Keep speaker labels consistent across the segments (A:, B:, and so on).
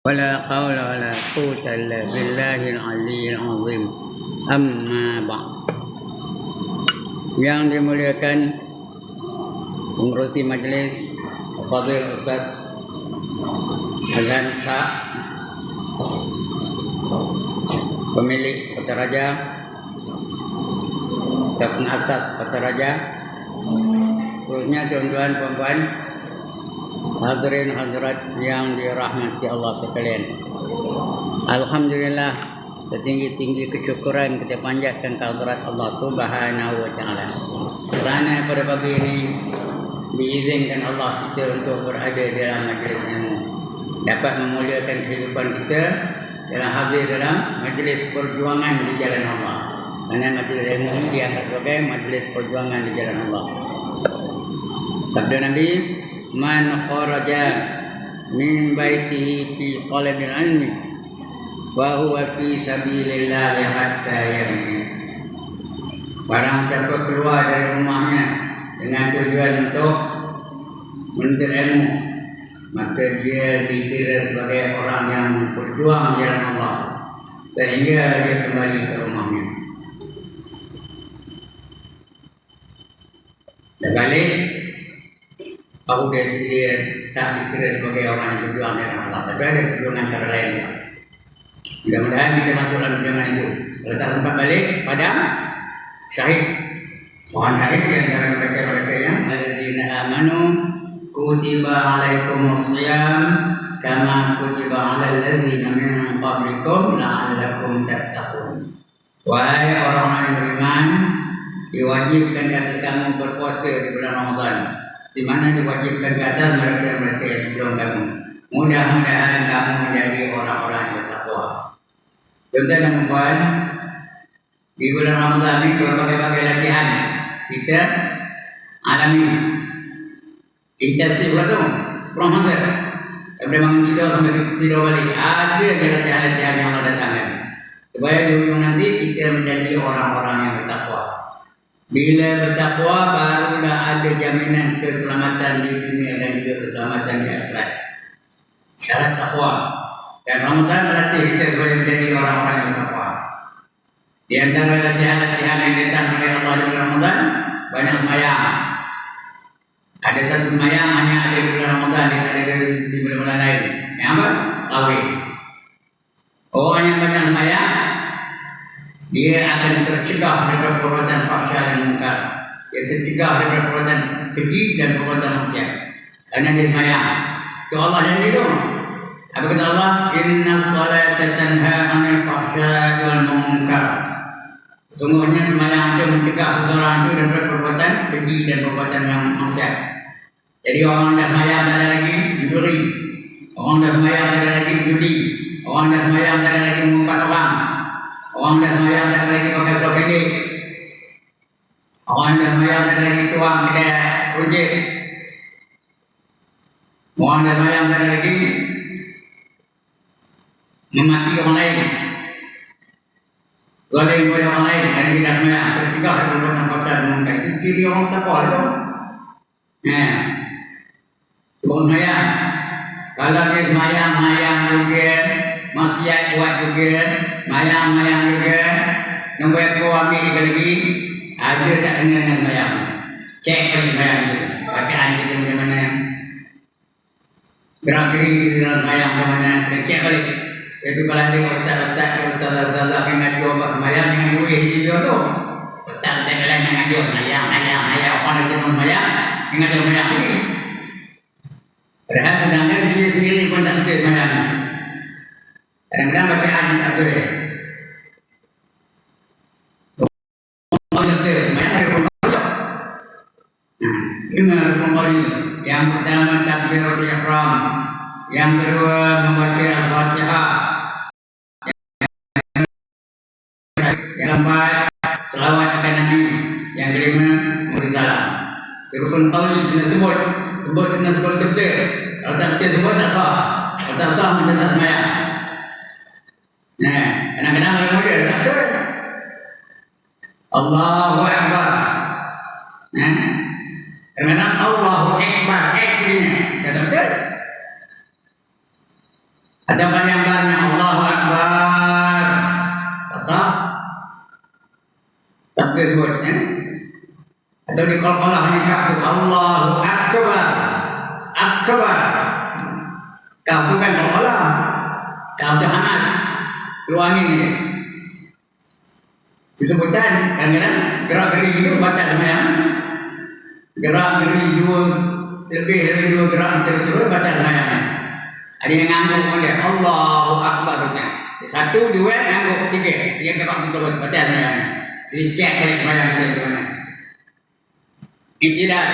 A: ولا حول ولا قوة إلا بالله العلي العظيم. Amma ba'd. Yang dimuliakan pengurusi majlis, Fadil Ustaz Azhan Sa, pemilik Kota Raja, staf pengasas Kota Raja, seterusnya tuan-tuan puan-puan, hadirin hadirat yang dirahmati Allah sekalian. Alhamdulillah, setinggi-tinggi kesyukuran kita panjatkan kehadirat Allah Subhanahu wa taala. Kerana pada pagi ini diizinkan Allah kita untuk berada dalam majlis ilmu, dapat memuliakan kehidupan kita dalam hadir dalam majlis perjuangan di jalan Allah. Kerana majlis ilmu ini dianggap sebagai majlis perjuangan di jalan Allah. Sabda Nabi, man kharaja min baitihi fi talabil ilmi wa huwa fi sabilillah hatta yarji. Barang siapa keluar dari rumahnya dengan tujuan untuk menuntut ilmu, maka dia dikira sebagai orang yang berjuang di jalan Allah sehingga dia kembali ke rumahnya. Dan balik, baru dia tak dikira sebagai orang yang berjuang di jalan Allah, tapi ada perjuangan cara lain. Mudah-mudahan kita masuk dalam perjuangan itu. Kalau tak tempat balik, padam, syahid. Mohon syahid yang dalam mereka-mereka yang alladzina amanu kutiba alaikumus shiyam kama kutiba alal ladzina min qablikum la'allakum tattaqun. Wahai orang-orang yang beriman, diwajibkan atas kamu berpuasa di bulan Ramadan, di mana diwajibkan ke atas mereka-mereka yang sebelum kamu. Mudah-mudahan kamu menjadi orang-orang yang bertakwa. Tuan-tuan dan puan, di bulan Ramadan ini berbagai-bagai latihan kita alami. Intensif lah tu, 10 masa. Daripada bangun tidur sampai tidur balik, ada je latihan-latihan yang Allah datangkan. Supaya di ujung nanti kita menjadi orang-orang yang bertakwa. Bila bertakwa, barulah ada jaminan keselamatan di dunia dan juga keselamatan di akhirat. Syarat takwa. Dan Ramadan latih kita supaya menjadi orang-orang yang bertakwa. Di antara latihan-latihan yang datang oleh Allah di bulan Ramadan, banyak sembahyang. Ada satu sembahyang hanya ada di bulan Ramadan, tidak ada di bulan-bulan lain. Yang apa? Tarawih. Orang yang banyak sembahyang, dia akan tercegah daripada perbuatan fahsya dan munkar. Dia tercegah daripada perbuatan keji dan perbuatan maksiat. Karena dia sembahyang. Itu Allah yang hidup. Apa kata Allah? Inna salata tanha 'anil fahsya'i wal munkar. Sungguhnya sembahyang itu mencegah seseorang itu daripada perbuatan keji dan perbuatan yang maksiat. Jadi orang dah sembahyang tak ada lagi mencuri, orang dah sembahyang tak ada lagi menjudi, orang dah sembahyang tak ada lagi mengumpat orang, orang dah sembahyang tak ada lagi pakai seluar pendek, orang dah sembahyang tak ada lagi tuang kedai rujak, orang dah sembahyang tak ada lagi memati orang lain, zalim kepada orang lain. Kerana tidak sembahyang tercegah dari perbuatan fahsya dan munkar. Itu ciri orang takwa itu. Bukan sembahyang. Kalau dia sembahyang juga, maksiat buat juga, sembahyang juga, nombor aku ambil lagi, ada tak kena dengan sembahyang. Cek lagi sembahyang itu. Bacaan kita macam mana, gerak-gerik dalam sembahyang macam mana, cek balik. Itu kalau ada ustaz-ustaz yang ngaji obat sembahyang dengan duit video tu, ustaz tak kalian yang ngaji sembahyang, orang ada sembahyang, yang ngaji sembahyang ini. Padahal sedangkan dia sendiri pun tak betul sembahyang. Kadang-kadang bacaan tak betul. Ini rukun ini. Yang pertama takbiratul ihram, yang kedua membaca Al-Fatihah, yang keempat selawat kepada Nabi, yang kelima memberi salam. Rukun qauli kena sebut betul. Kalau tak betul sebut tak sah. Kalau tak sah macam tak sembahyang. Nah, kadang-kadang kalau model tak betul. Allahu Akbar. Nah, kadang-kadang Allahu Akbar, tak betul. Atau qalqalah ni kau Allahu Akbar. Akbar. Kau tu kan qalqalah. Kau tu hamas. Keluar angin ni. Disebutkan kadang-kadang gerak geri itu batal semayang. Gerak geri lebih dari dua gerak terus batal semayang. Ada yang ngangguk oleh Allahu Akbar. Satu, dua, ngangguk, tiga. Dia gerak terus batal semayang. Jadi cek balik semayang dia ke mana. Iktidal,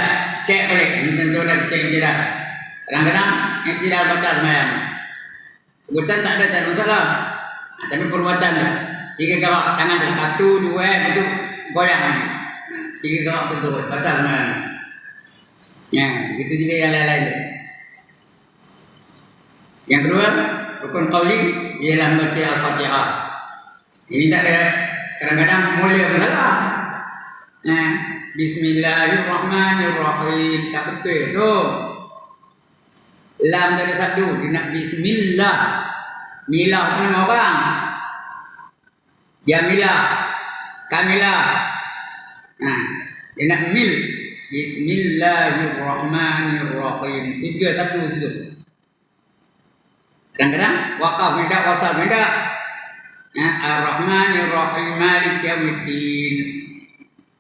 A: cek balik. Tentu nak cek iktidal. Kadang-kadang iktidal batal semayang. Sebutan tak ada masalah. Tapi perbuatan dah. 3 gerak tangan tu. 1, 2, betul goyang. 3 gerak betul. Batal semayang. Ya, begitu juga yang lain-lain. Yang kedua, rukun qauli ialah membaca Al-Fatihah. Ini tak ada kadang-kadang mulia bersalah. Bismillahirrahmanirrahim. Tak betul tu. Lam tak ada satu. Dia nak bismillah. Milah tu nama orang. Jamilah. Kamilah. Dia nak mil. Bismillahirrahmanirrahim. 3 satu situ. Kadang-kadang wakaf medak, wasal medak. Ar-Rahmanirrahim Malik Yaumiddin.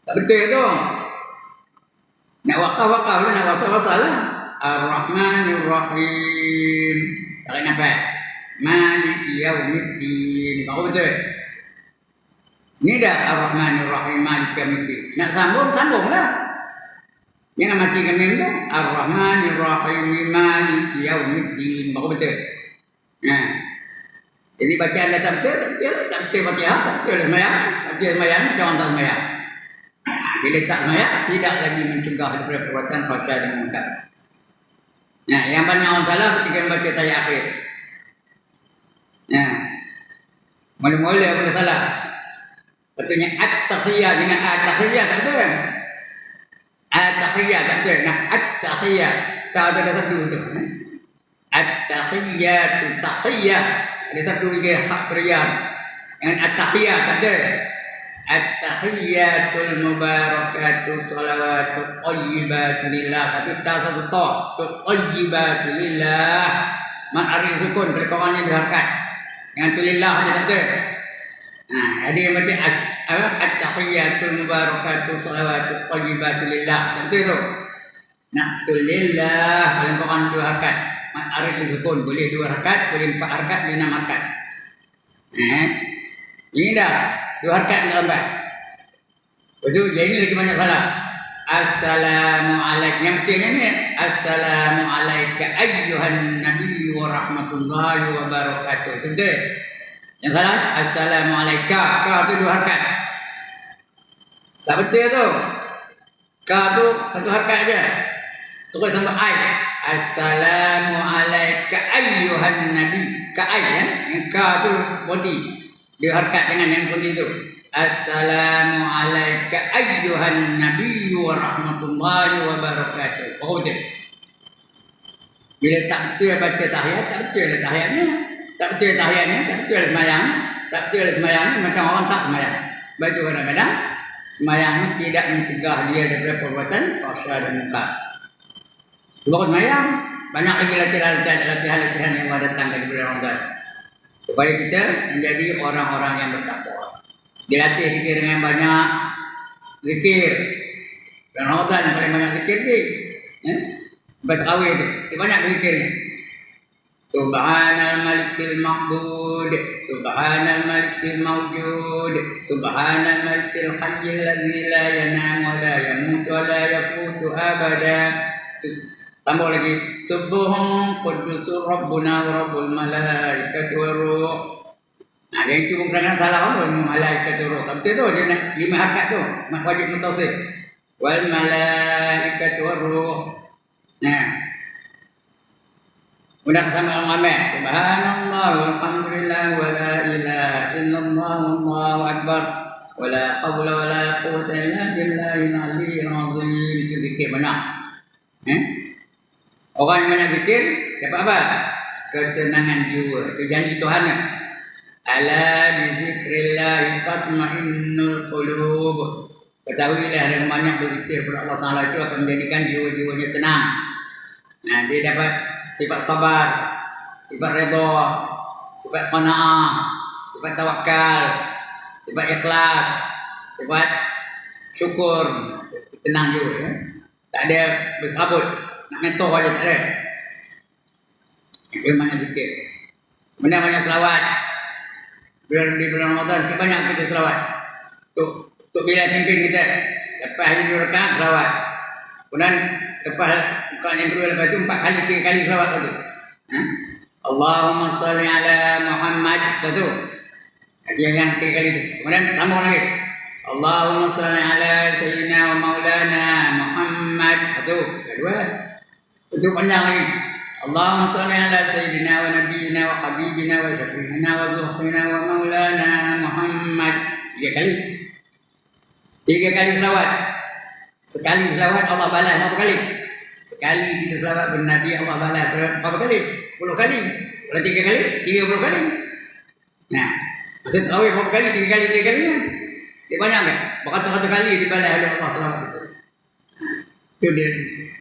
A: Tak betul tu. Nak wakaf lah, nak wasal lah. Ar-Rahmanirrahim. Tak boleh nampak. Malik Yaumiddin. Baru betul. Ini dah Ar-Rahmanirrahim Malik Yaumiddin. Nak sambung lah. Jangan matikan mem tu. Ar-Rahmanirrahim Malik Yaumiddin. Baru betul. Jadi bacaan dah tak betul Fatihah, tak betul semayang, jangan tak semayang. Bila tak semayang, tidak lagi mencegah daripada perbuatan fahsyah dan munkar. Yang banyak orang salah ketika membaca tahiyat akhir. Mula-mula pun salah. Betulnya at-tahiyyah dengan at-tahiyyah tak betul kan? At-tahiyyah tak betul. At-tahiyyah. Tak ada satu tu. At-tahiyyatu tahiyyah. Ada satu lagi hak berian. Dengan at-tahiyyah tak ada. At-tahiyyatul mubarakatuh salawatu tayyibatu lillah. Satu ta satu ta. Tayyibatu lillah. Mat ari sukun bila kawannya diharkat. Dengan tu lillah dia tak ada. Ada yang baca at-tahiyyatul mubarakatuh salawatu tayyibatu lillah. Tak betul tu. Nak tu lillah kalau kawan diharkat. Mat ari sukun boleh 2 harkat, boleh 4 harkat, boleh 6 harkat. Ini dah 2 harkat dalam bahasa. Betul, jadi ini lagi banyak salah. Assalamualaikum. Yang pentingnya ni Assalamualaikum ayyuhan nabi wa rahmatullahi wa barakatuh. Itu betul. Yang salah Assalamualaikum. Ka tu 2 harkat. Tak betul tu. Ka tu 1 harkat aja. Terus sampai ai. Assalamualaikum ayyuhan nabi. Ka ai ya. Yang ka tu body. Dia harkat dengan yang putih itu. Assalamualaikum ayyuhan nabi wa rahmatullahi wa barakatuh. Oh betul. Bila tak betul baca tahiyat, tak betul tahiyatnya. Tak betul tahiyatnya, tak betul semayangnya. Tak betul semayangnya macam orang tak semayang. Baju kadang-kadang semayangnya tidak mencegah dia daripada perbuatan fahsyah dan munkar. Sebab semayang banyak lagi latihan-latihan yang akan datang daripada orang tua. Supaya kita menjadi orang-orang yang bertakwa. Dilatih kita dengan banyak zikir. Dan Ramadan paling banyak zikir ni. Bertarawih tu. Banyak zikirnya. Subhanal malikil ma'bud. Subhanal malikil mawjud. Subhanal malikil hayyil ladzi la yanam wa la yamut wa la yafutu abada. Tambah lagi Subuhum Qudusur Rabbuna wa Rabbul Malaikati wa Ruh. Dia yang cuma kerana salah pun Malaikati wa Ruh. Tak betul tu dia nak 5 harkat tu. Mak wajib mutawassil. Wal Malaikati wa Ruh. Mudah sama orang ramai. Subhanallah walhamdulillah wa la ilaha illallah wallahu akbar. Wa la hawla wa la quwwata illa billahil aliyyil azim. Itu zikir banyak. Orang yang banyak zikir dapat apa? Ketenangan jiwa. Itu janji Tuhan. Ala bi zikrillah tatma'innul qulub. Ketahuilah yang banyak berzikir kepada Allah Ta'ala itu akan menjadikan jiwa-jiwanya tenang. Nah, dia dapat sifat sabar, sifat redha, sifat qanaah, sifat tawakal, sifat ikhlas, sifat syukur, tenang juga ya. Tak ada bersabut, nak mentor aja tak ada. Itu banyak zikir. Banyak selawat. Di bulan Ramadan kita banyak kita selawat. Untuk bila pimpin kita. Lepas haji 2 rakaat selawat. Kemudian lepas yang kedua lepas itu 4 kali 3 kali selawat tu. Allahumma salli ala Muhammad satu. Yang 3 kali itu. Kemudian tambah lagi. Allahumma salli ala Sayyidina wa Maulana Muhammad satu. Kedua. Itu panjang lagi. Allahumma salli ala Sayyidina wa Nabiyina wa Habibina wa Syafi'ina wa Zuhfina wa Maulana Muhammad. 3 kali. 3 kali selawat. Sekali selawat Allah balas berapa kali? Sekali kita selawat kepada Nabi Allah balas berapa kali? 10 kali. Kalau 3 kali, 30 kali. Nah, maksud tarawih berapa kali? 3 kali, 3 kali kan? Dia banyak kan? Beratus-ratus kali dibalas oleh Allah selawat itu. Itu dia.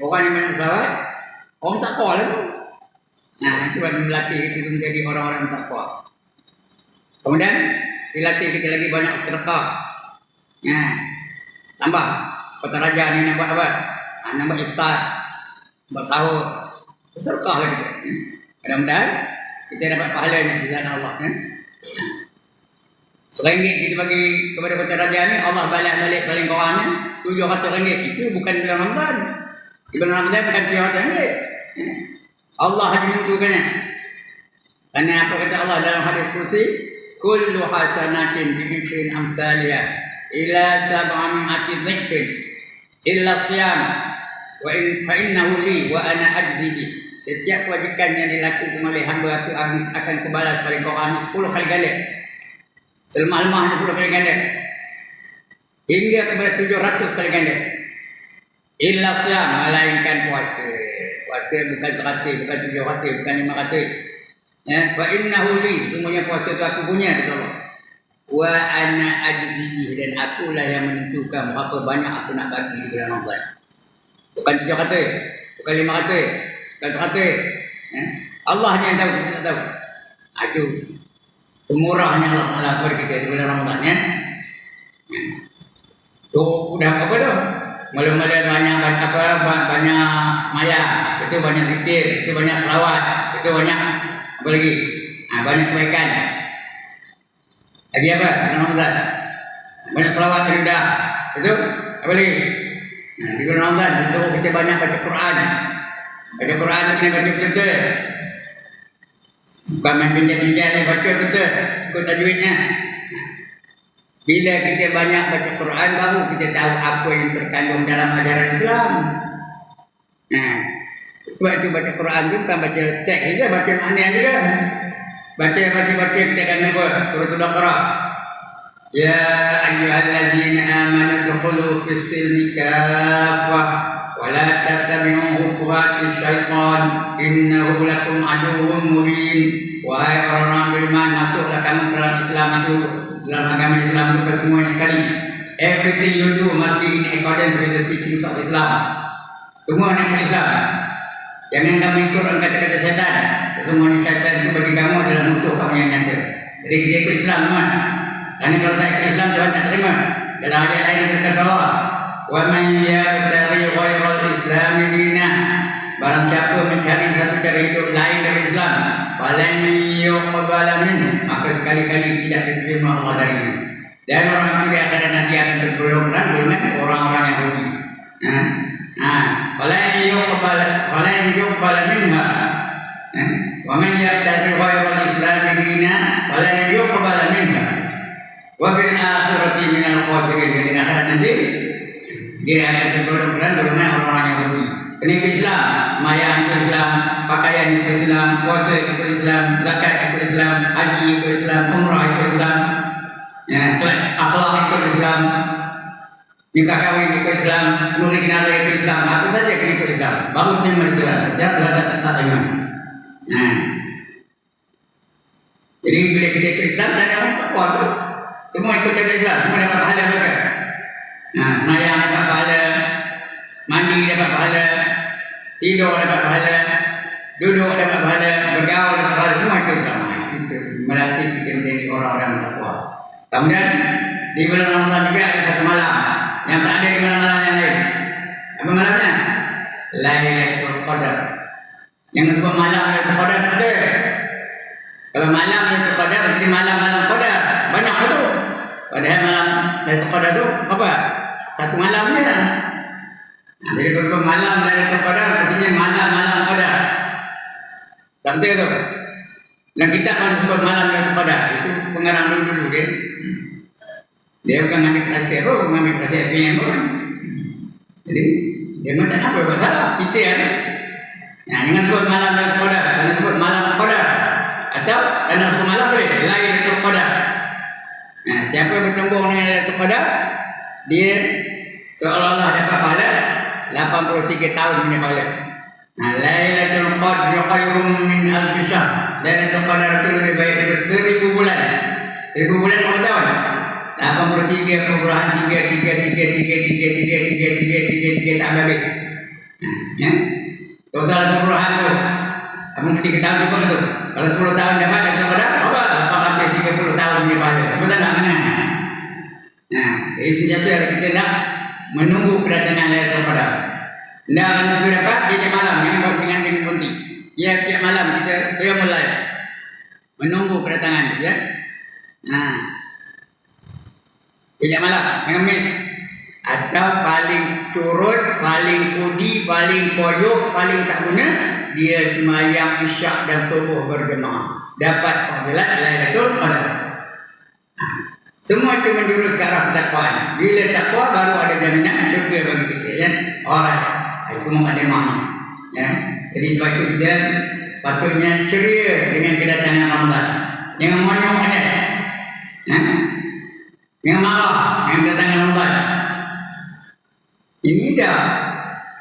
A: Orang yang banyak selawat, orang takwa lah tu. Nah, itu bagi melatih kita menjadi orang-orang takwa. Kemudian dilatih kita lagi banyak sedekah. Nah, tambah kota raja ni nak buat apa? Nak buat iftar, buat sahur, sedekah lagi kita. Mudah-mudahan kita dapat pahalanya di jalan Allah. RM1 kita bagi kepada kota raja ni, Allah balas balik paling kurangnya RM700. Itu bukan bulan Ramadan. Di bulan Ramadan bukan RM700. Allah hanya menentukannya. Karena apa kata Allah dalam hadis kursi? Kullu hasanatin bi'ishrin amsaliyah ila 700 dhifin illa siyam wa in fa innahu li wa ana ajzi bi. Setiap kewajiban yang dilakukan oleh hamba aku akan kubalas paling kurang 10 kali ganda. Selemah-lemahnya 10 kali ganda. Hingga kepada 700 kali ganda. Illa siyam, melainkan puasa. Puasa bukan 100, bukan 700, bukan 500. Ya, fa innahu li, semuanya puasa itu aku punya kata Allah. Wa ana ajzi, dan akulah yang menentukan berapa banyak aku nak bagi di bulan Ramadan. Bukan 700, bukan 500, bukan 100. Ya. Allah yang tahu, kita tak tahu. Itu pemurahnya Allah Taala kepada kita di bulan Ramadan ya. Tu udah apa tu? Mula-mula banyak banyak maya, itu banyak zikir, itu banyak selawat, itu banyak apa lagi? Banyak kebaikan. Lagi apa? Ramadan. Banyak selawat tadi dah. Itu apa lagi? Di bulan Ramadan disuruh kita banyak baca Quran. Baca Quran kena baca betul-betul. Bukan main tinjau-tinjau baca betul. Ikut tajwidnya. Bila kita banyak baca Quran, baru kita tahu apa yang terkandung dalam ajaran Islam. Nah, sebab itu baca Quran itu bukan baca teks saja, baca makna juga. Baca kita akan jumpa surah Al-Baqarah. Ya ayyuhalladzina amanu dukhulu fis silmi kaffah wa la tattabi'u khutuwatis syaitan innahu lakum aduwwun mubin. Wahai orang-orang beriman, masuklah kamu ke dalam Islam itu. Dalam agama Islam bukan semuanya sekali. Everything you do must be in accordance with the teachings of Islam. Semua nak Islam. Jangan kamu ikut kata-kata syaitan. Semua syaitan itu bagi kamu adalah musuh kamu yang nyata. Jadi kita ikut Islam teman. Karena kalau tak ikut Islam Tuhan tak terima. Dalam ayat lain yang berkata Allah, wa man yabtaghi ghairal Islam dinah. Barang siapa mencari satu cara hidup lain dari Islam, falan yuqbala minhu, maka sekali-kali tidak diterima Allah darinya. Dan orang itu di akhirat nanti akan tergolong dengan orang-orang yang rugi. Falan yuqbala minha. Wa man yabtaghi ghairal Islam dinah, falan yuqbala minha. Wa fil akhirati minal khasirin. Di akhirat nanti dia akan tergolong dengan orang-orang yang rugi. Kena ikut Islam, maya ikut Islam, pakaian ikut Islam, puasa ikut Islam, zakat ikut Islam, haji ikut Islam, umrah ikut Islam, ya, akhlak ikut Islam, nikah kahwin ikut Islam, nuri kinara ikut Islam, apa saja kena ikut Islam. Baru terima itu lah, jangan tak terima. Nah, jadi bila kita ikut Islam, tak ada orang takwa tu. Semua ikut Islam, semua dapat pahala mereka. Mayang dapat pahala, mandi dapat pahala, tidur dapat pahala, duduk dapat pahala, bergaul dapat pahala, semua itu sama. Itu melatih kita menjadi orang-orang bertakwa. Kemudian di bulan Ramadan juga ada satu malam yang tak ada di malam-malam yang lain. Apa malamnya? Lailatul Qadar. Yang disebut malam Lailatul Qadar tak ada. Kalau malam Lailatul Qadar jadi malam-malam Qadar. Banyak itu. Padahal malam Lailatul Qadar itu apa? Satu malam je kan. Jadi kalau malam Lailatul Qadar artinya malam-malam Qadar. Tak betul itu. Dan kita kalau disebut malam Lailatul Qadar itu pengarang dulu dia. Dia bukan ambil perasaan pun, mengambil perasaan PM pun. Jadi dia macam apa buat salah? Kita ada. Nah, dengan buat malam Lailatul Qadar, dengan sebut malam Qadar, atau dengan sebut malam boleh Lailatul Qadar. Nah, siapa yang bertembung dengan Lailatul Qadar, dia seolah-olah dapat pahala 83 tahun punya pahala. Nah, Lailatul Qadar khairun min alfi syahr. Lailatul Qadar itu lebih baik daripada 1000 bulan. 1000 bulan berapa tahun? 83,33333333333 tak habis. Ya. Kalau salah perubahan tu, kamu 3 tahun cukup tu. Kalau 10 tahun dapat Lailatul Qadar, apa? 830 tahun dia pahala. Betul tak mana? Nah, jadi sentiasa kita nak menunggu kedatangan Lailatul Qadar. Nak menunggu dapat dia malam, jangan buat dengan bunti. Ya, tiap malam kita mulai menunggu kedatangan dia. Nah, tiap malam, jangan miss. Atau paling curut, paling kudi, paling koyok, paling tak guna, dia semayang isyak dan subuh berjemaah. Dapat fadilat Lailatul Qadar. Semua itu menjurus ke arah ketakwaan. Bila takwa baru ada jaminan syurga bagi kita. Ya? Alright. Itu mukadimah. Ya. Jadi sebab itu kita patutnya ceria dengan kedatangan Ramadan. Jangan monyok aja. Ya. Jangan marah dengan kedatangan Ramadan. Ini dah.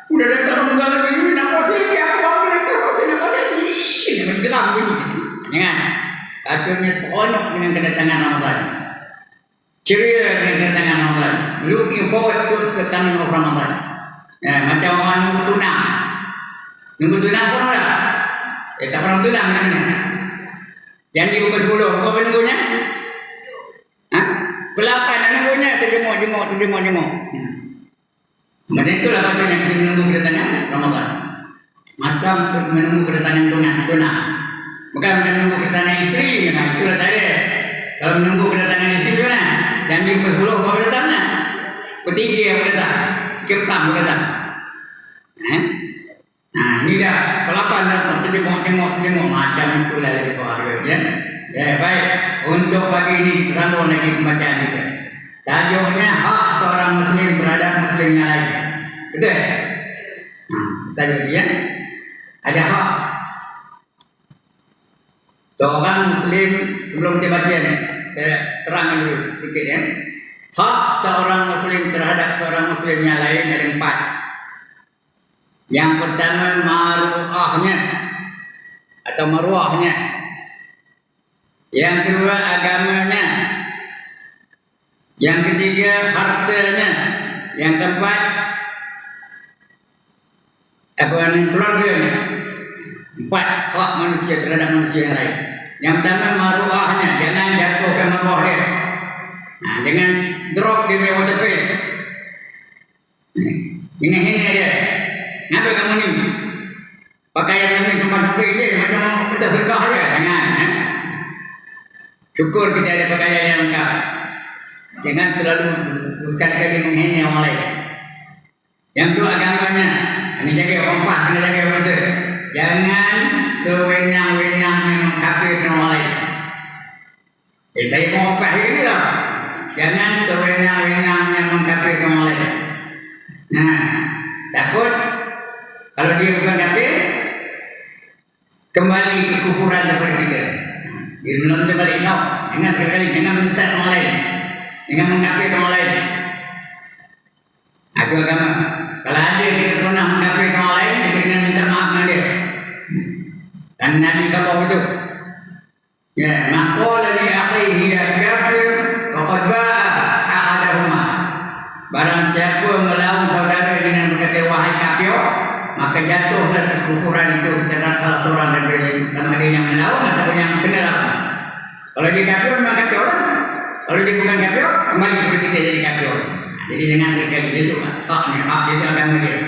A: Udah datang Ramadan lagi. Nak puasa lagi. Aku baru nak puasa lagi. Ini macam geram bunyi. Jangan. Patutnya seronok dengan kedatangan Ramadan. Ceria dengan kedatangan Ramadan. Looking forward to the coming of Ramadan. Ya, macam orang nunggu tunang. Nunggu tunang pun ada. Tak pernah tunang namanya. Janji pukul 10. Berapa nunggunya? Pukul 8 nak nunggunya. Terjemuk. Macam itulah patutnya kita menunggu kedatangan Ramadan. Macam menunggu kedatangan tunang. Bukan menunggu kedatangan isteri. Itulah tak ada. Kalau menunggu kedatangan isteri tu kan, janji pukul 10 baru datang kan? Pukul 3 baru datang, 3 petang baru datang. Nah, ini dah pukul 8 datang, terjemuk. Macam itulah lebih kurang. Ya, baik. Untuk pagi ini kita sambung lagi pembacaan kita. Tajuknya hak seorang Muslim terhadap Muslim yang lain. Betul? Tajuk dia. Ada hak seorang Muslim, sebelum kita baca ni, saya terangkan dulu sikit ya. Hak seorang Muslim terhadap seorang Muslim yang lain ada 4. Yang pertama maruahnya atau maruahnya. Yang kedua agamanya. Yang ketiga hartanya. Yang keempat keluarganya. 4 hak manusia terhadap manusia yang lain. Yang pertama maruahnya, jangan jatuhkan maruah dia. Nah, dengan drop dia punya water face. Dengan hina dia. Kenapa kamu ni? Pakaian kamu ni tempat sampai je macam kita sedekah je. Jangan. Syukur kita ada pakaian yang lengkap. Jangan selalu sekali-kali menghina orang lain. Yang kedua agamanya. Ini jaga orang kena jaga orang tu. Jangan sewenang-wenangnya mengkafirkan orang lain. Saya mau apa ini lah. Jangan sewenang-wenangnya mengkafirkan orang lain. Nah, takut kalau dia bukan kafir, kembali ke kufuran daripada kita. Dia menonton balik. Jangan sekali-kali, jangan menyesat orang lain. Jangan mengkafirkan orang lain. Itu agama. Kalau ada kita pernah mengkafirkan orang lain, kita kena minta maaf dengan dia. Dan Nabi kata itu. Ya, maqala li akhihi ya kafir faqad ba'a ahadahuma. Barang maka jatuhlah kekufuran itu terhadap salah seorang daripada sama dia yang melawan ataupun yang kena lawan. Kalau dia kafir memang kafir orang. Kalau dia bukan kafir, kembali kepada kita jadi kafir. Jadi jangan sekali itu hak dia itu agama dia.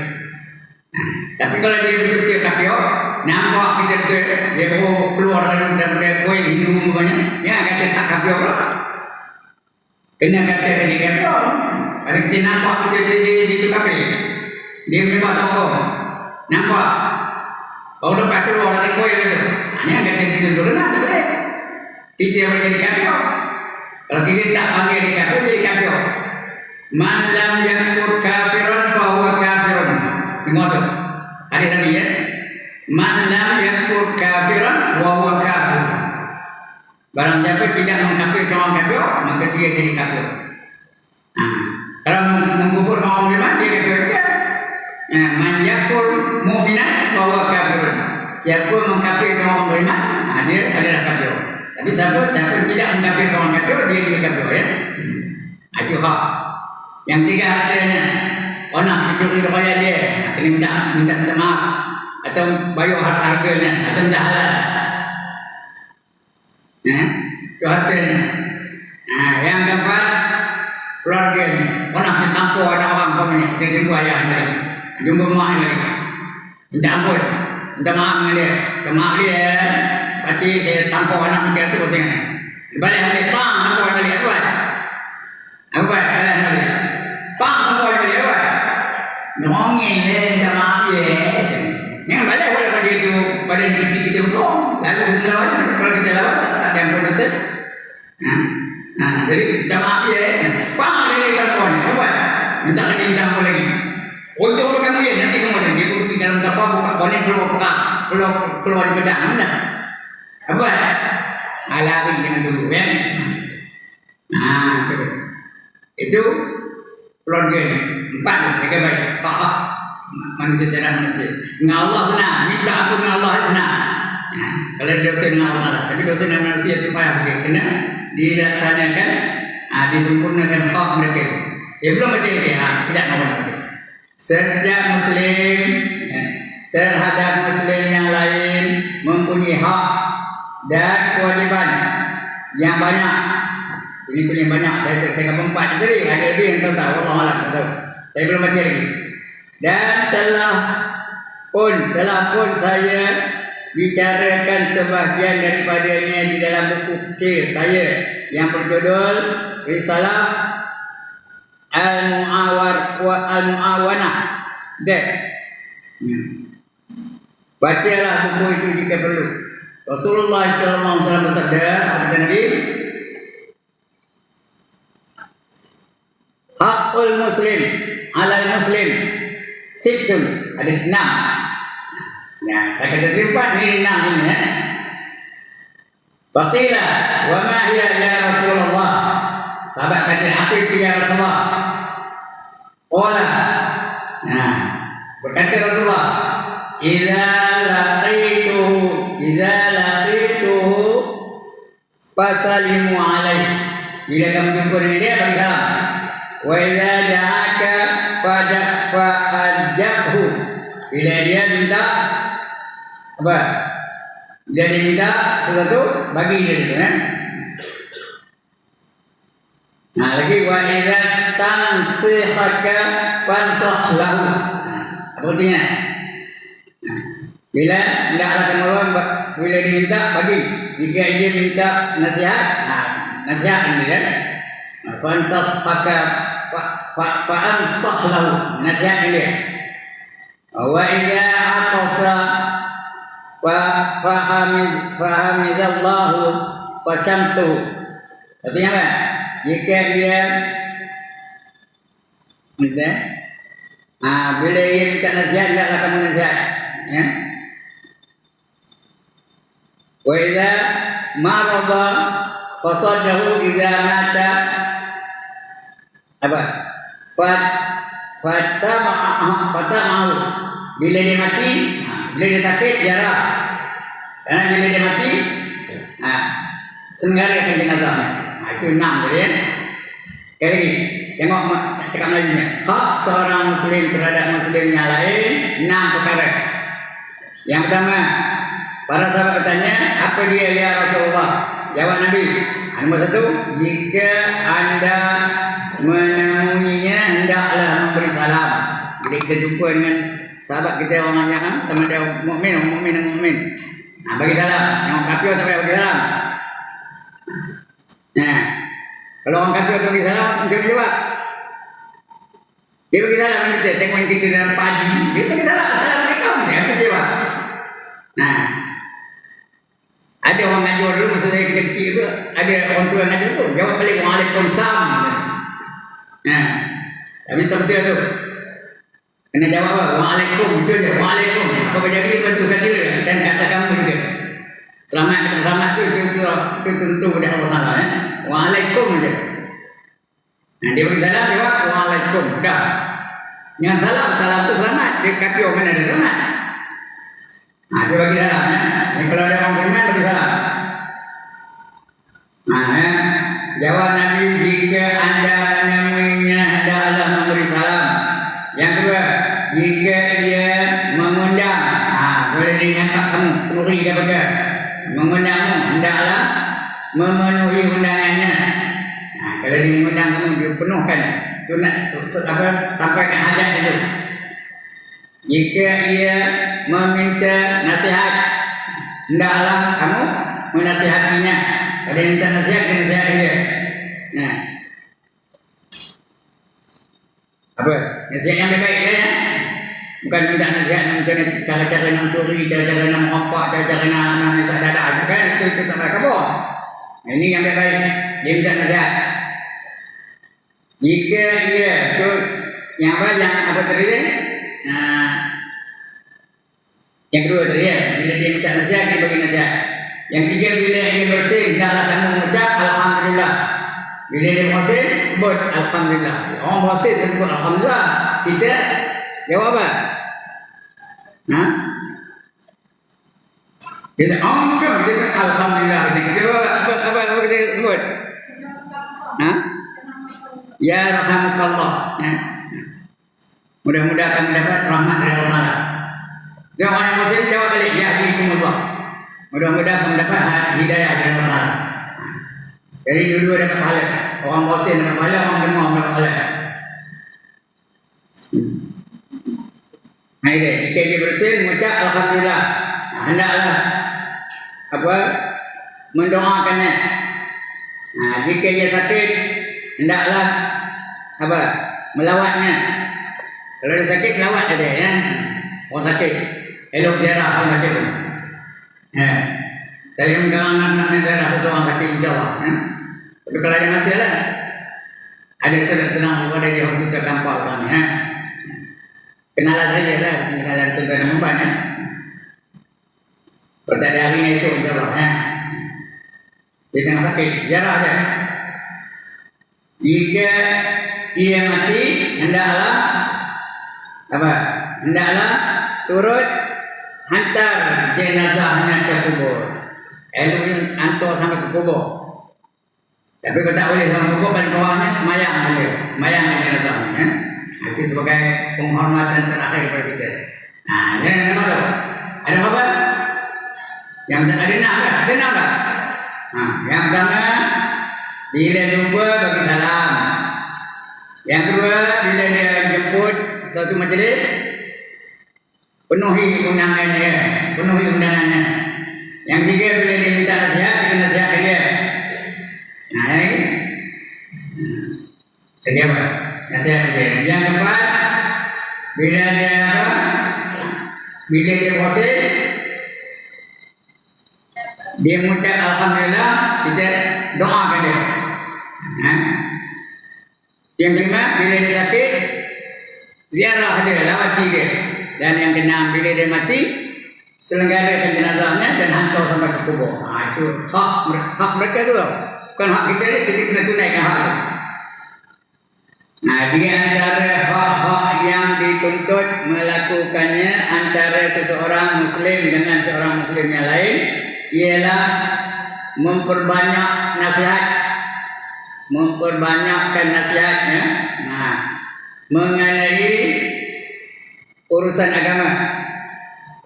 A: Tapi kalau dia betul-betul kafir, nampak kita betul dia baru keluar daripada koi Hindu umpamanya, dia kata tak kafir pula. Kena kata jadi kafir. Kalau kita nampak kita jadi itu kafir, dia memang tokoh. Nampak? Kalau dah kafir keluar dari koi itu, hanya kata kita dulu nak tak boleh. Kita yang menjadi kafir. Kalau kita tak ambil di kafir, jadi kafir. Man lam yakfur kafiran fahuwa kafirun. Dengar tu. Ada Nabi ya. Man lam yakfur kafiran fahuwa kafir. Barang siapa tidak mengkafirkan orang kafir, maka dia jadi kafir. Kalau mengkufur orang beriman, dia kafir juga. Man yakfur mu'minan fahuwa kafirun. Siapa mengkafirkan orang beriman, dia adalah kafir. Tapi siapa tidak mengkafirkan orang kafir, dia juga kafir ya. Itu hak. Yang tiga hartanya, nak curi raya dia, kena minta maaf atau bayar harganya atau minta halal. Itu hartanya. Yang keempat keluarga ni, nak ditampur ada orang pemanya, dia jumpa ayah dia, jumpa mak dia, minta ampun, minta maaf dengan dia, minta maaf dia, pasti saya tampur anak dia tu tengok. Balik balik bang, tampur balik buat. Apa buat? Balik. Bang, tampur balik buat. Ngomongin dia, minta maaf dia. Jangan balik boleh pada itu, pada kecil kita usung. Lalu kita lawan, kalau kita lawan tak ada yang boleh betul. Jadi minta maaf dia. Bang, dia tampur ni, apa buat? Minta lagi, minta ampun lagi. Untuk kamu ya, nanti kamu dia duduk di dalam tampur, buka konek keluar di pedang, mana? Apa? Lari jangan dulu ya. Itu keluarga ni. Empat tu, mereka baik. Hak manusia cara manusia. Dengan Allah senang, minta ampun dengan Allah senang. Kalau dosa dengan Allah, tapi dosa dengan manusia itu payah sikit. Kena dilaksanakan, disempurnakan hak mereka. Belum macam ini, tidak mahu macam. Setiap Muslim terhadap Muslim yang lain mempunyai hak dan kewajiban yang banyak. Ini tu yang banyak. Saya kata empat tadi. Ada lebih yang tahu. Allah malam tahu. Saya belum baca lagi. Dan telah pun saya bicarakan sebahagian daripadanya di dalam buku kecil saya yang berjudul Risalah Al-Mu'awanah. Bacalah buku itu jika perlu. Rasulullah SAW bersabda, kata Nabi, hakul muslim alal muslim sittun, ada 6. Saya kata 4 ni 6 ini ya. Faqila wa ma hiya ya Rasulullah. Sahabat kata, apa itu ya Rasulullah? Qala. Berkata Rasulullah, idza laqituhu fasalimu alaihi. Bila kamu jumpa dengan dia, bagi salam. Wa idza da'aka fa'ajabhu. Bila dia minta apa? Bila dia minta sesuatu, bagi dia itu kan. Lagi wa idza tansihaka fansah lahu. Apa artinya? Bila hendaklah kamu orang, bila diminta bagi. Jika dia minta nasihat, nasihat ini kan. Fantashaka fa'ansah lahu. Nasihat dia. Wa idza atasa fahamidallahu fasyamtu. Artinya apa? Jika dia minta, bila dia minta nasihat, hendaklah kamu nasihat. Ya. Wa idza marada fasadahu idza mata apa? Fatama'u. Bila dia mati, bila dia sakit, jarah. Karena bila dia mati, senggarakan jenazahnya. Itu 6 tadi ya. Sekali lagi. tengok cakap Melayu-nya. Hak seorang muslim terhadap muslim yang lain 6 perkara. Yang pertama, para sahabat bertanya, apa dia ya Rasulullah? Jawab Nabi, nombor 1, jika anda menemuinya hendaklah memberi salam. Jadi kita jumpa dengan sahabat kita orang yang sama dia mukmin. Nah, bagi salam. Yang kafir tak payah bagi salam. Nah, kalau orang kafir tak bagi salam, macam mana jawab? Dia bagi salam dengan kita, tengok kita dalam pagi, dia bagi salam, assalamualaikum, dia apa jawab? Nah, ada orang ngajar dulu masa saya kecil-kecil tu, ada orang tua yang ngajar tu, jawab balik waalaikumsalam. Nah, tapi betul tu. Kena jawab apa? Waalaikum, betul je. Waalaikum. Apa jadi betul kata dia dan kata kamu juga. Selamat tu tentu pada Allah Taala. Waalaikum je. Nah, dia bagi salam jawab waalaikum. Dah. Dengan salam tu selamat. Dia kata orang mana ada selamat. Nah, dia bagi salam. Kalau ada orang beriman bagi salam. Nah, jawab Nabi, jika anda menemuinya hendaklah memberi salam. Yang kedua, jika ia mengundang, boleh diangkat kamu, penuhi dia benda. Mengundangmu, hendaklah memenuhi undangannya. Kalau dia mengundang kamu, dia penuhkan. Itu nak sampaikan hajat itu. Jika ia meminta nasihat, hendaklah kamu menasihatinya. Kalau dia minta nasihat, nasihat dia. Nah, apa? Nasihat yang baik ya. Bukan minta nasihat macam cara-cara nak curi, cara-cara nak mengopak, cara-cara nak sadar bukan itu tak baik apa. Ini yang baik. Dia minta nasihat. Jika ia tu yang apa tadi? Nah, yang kedua tadi ya, bila dia minta nasihat dia bagi nasihat. Yang ketiga, bila dia bersih, hendaklah kamu mengucap alhamdulillah. Bila dia bersih, sebut alhamdulillah. Orang bersih sebut alhamdulillah. Kita jawab apa? Kita dia alhamdulillah. Kita jawab apa kita sebut? Ya rahmatullah. Mudah-mudahan akan mendapat rahmat dari Allah Taala. Dia orang yang muslim jawab balik, ya Allah. Mudah-mudahan mendapat hidayah dari Allah Taala. Jadi dua-dua dapat pahala. Orang muslim dapat pahala, orang dengar dapat pahala. Nah, ini jika dia bersih mengucap alhamdulillah. Hendaklah mendoakannya. Jika dia sakit, hendaklah melawatnya. Kalau dia sakit, lawat ada ya. Orang sakit, elok ziarah orang sakit. Saya mengenal anak-anak ziarah satu orang sakit insyaAllah. Tapi kalau ada masalah, ada senang-senang kepada dia untuk terkampau kami. Kenalan saja lah, kenalan tuan-tuan dan puan. Pada hari ini esok insyaAllah. Dia tengah sakit, ziarah saja. Jika ia mati, hendaklah turut hantar jenazahnya ke kubur. Elok hantar sampai ke kubur. Tapi kalau tak boleh sampai ke kubur, paling bawahnya semayang boleh. Semayang jenazahnya. Itu sebagai penghormatan terakhir kepada kita. Jangan nama tu. Ada apa? Yang ada nak tak? Ada nak tak? Yang pertama, bila jumpa bagi salam. Yang kedua, bila dia jemput suatu majlis, penuhi undangannya. Yang ketiga, bila dia minta nasihat, kita nasihat dia. Jadi apa? Nasihat dia. Yang keempat, bila dia bosan, dia mengucap alhamdulillah, kita doakan dia. Yang kelima, bila dia sakit, ziarah dia, lawati dia. Dan yang keenam, bila dia mati, selenggarakan jenazahnya dan hantar sampai ke kubur. Itu hak mereka tu. Bukan hak kita, kita kena tunaikan hak itu. Di antara hak-hak yang dituntut melakukannya antara seseorang Muslim dengan seorang Muslim yang lain ialah memperbanyak nasihat memperbanyakkan nasihatnya mengenai urusan agama.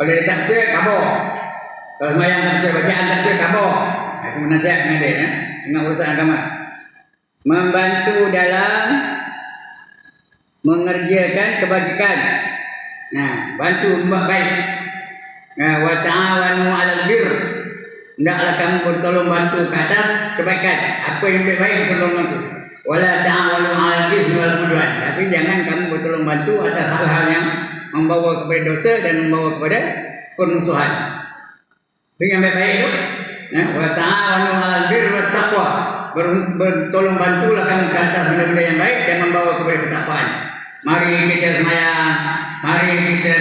A: Kalau dia tak betul, kabur. Kalau sembahyang tak betul, bacaan tak betul, kabur. Itu nasihat dengan dia dengan urusan agama. Membantu dalam mengerjakan kebajikan. Bantu membuat baik. Wa ta'awanu 'alal birr. Hendaklah kamu bertolong bantu ke atas kebaikan. Apa yang baik tolong bantu. Wala ta'awanu 'alal itsmi wal 'udwan. Tapi jangan kamu bertolong bantu atas hal-hal yang membawa kepada dosa dan membawa kepada permusuhan. Itu yang baik-baik itu. Wa ta'awanu 'alal birri wat taqwa. Bertolong bantulah kamu ke atas benda-benda yang baik dan membawa kepada ketakwaan. Mari kita sembahyang, mari kita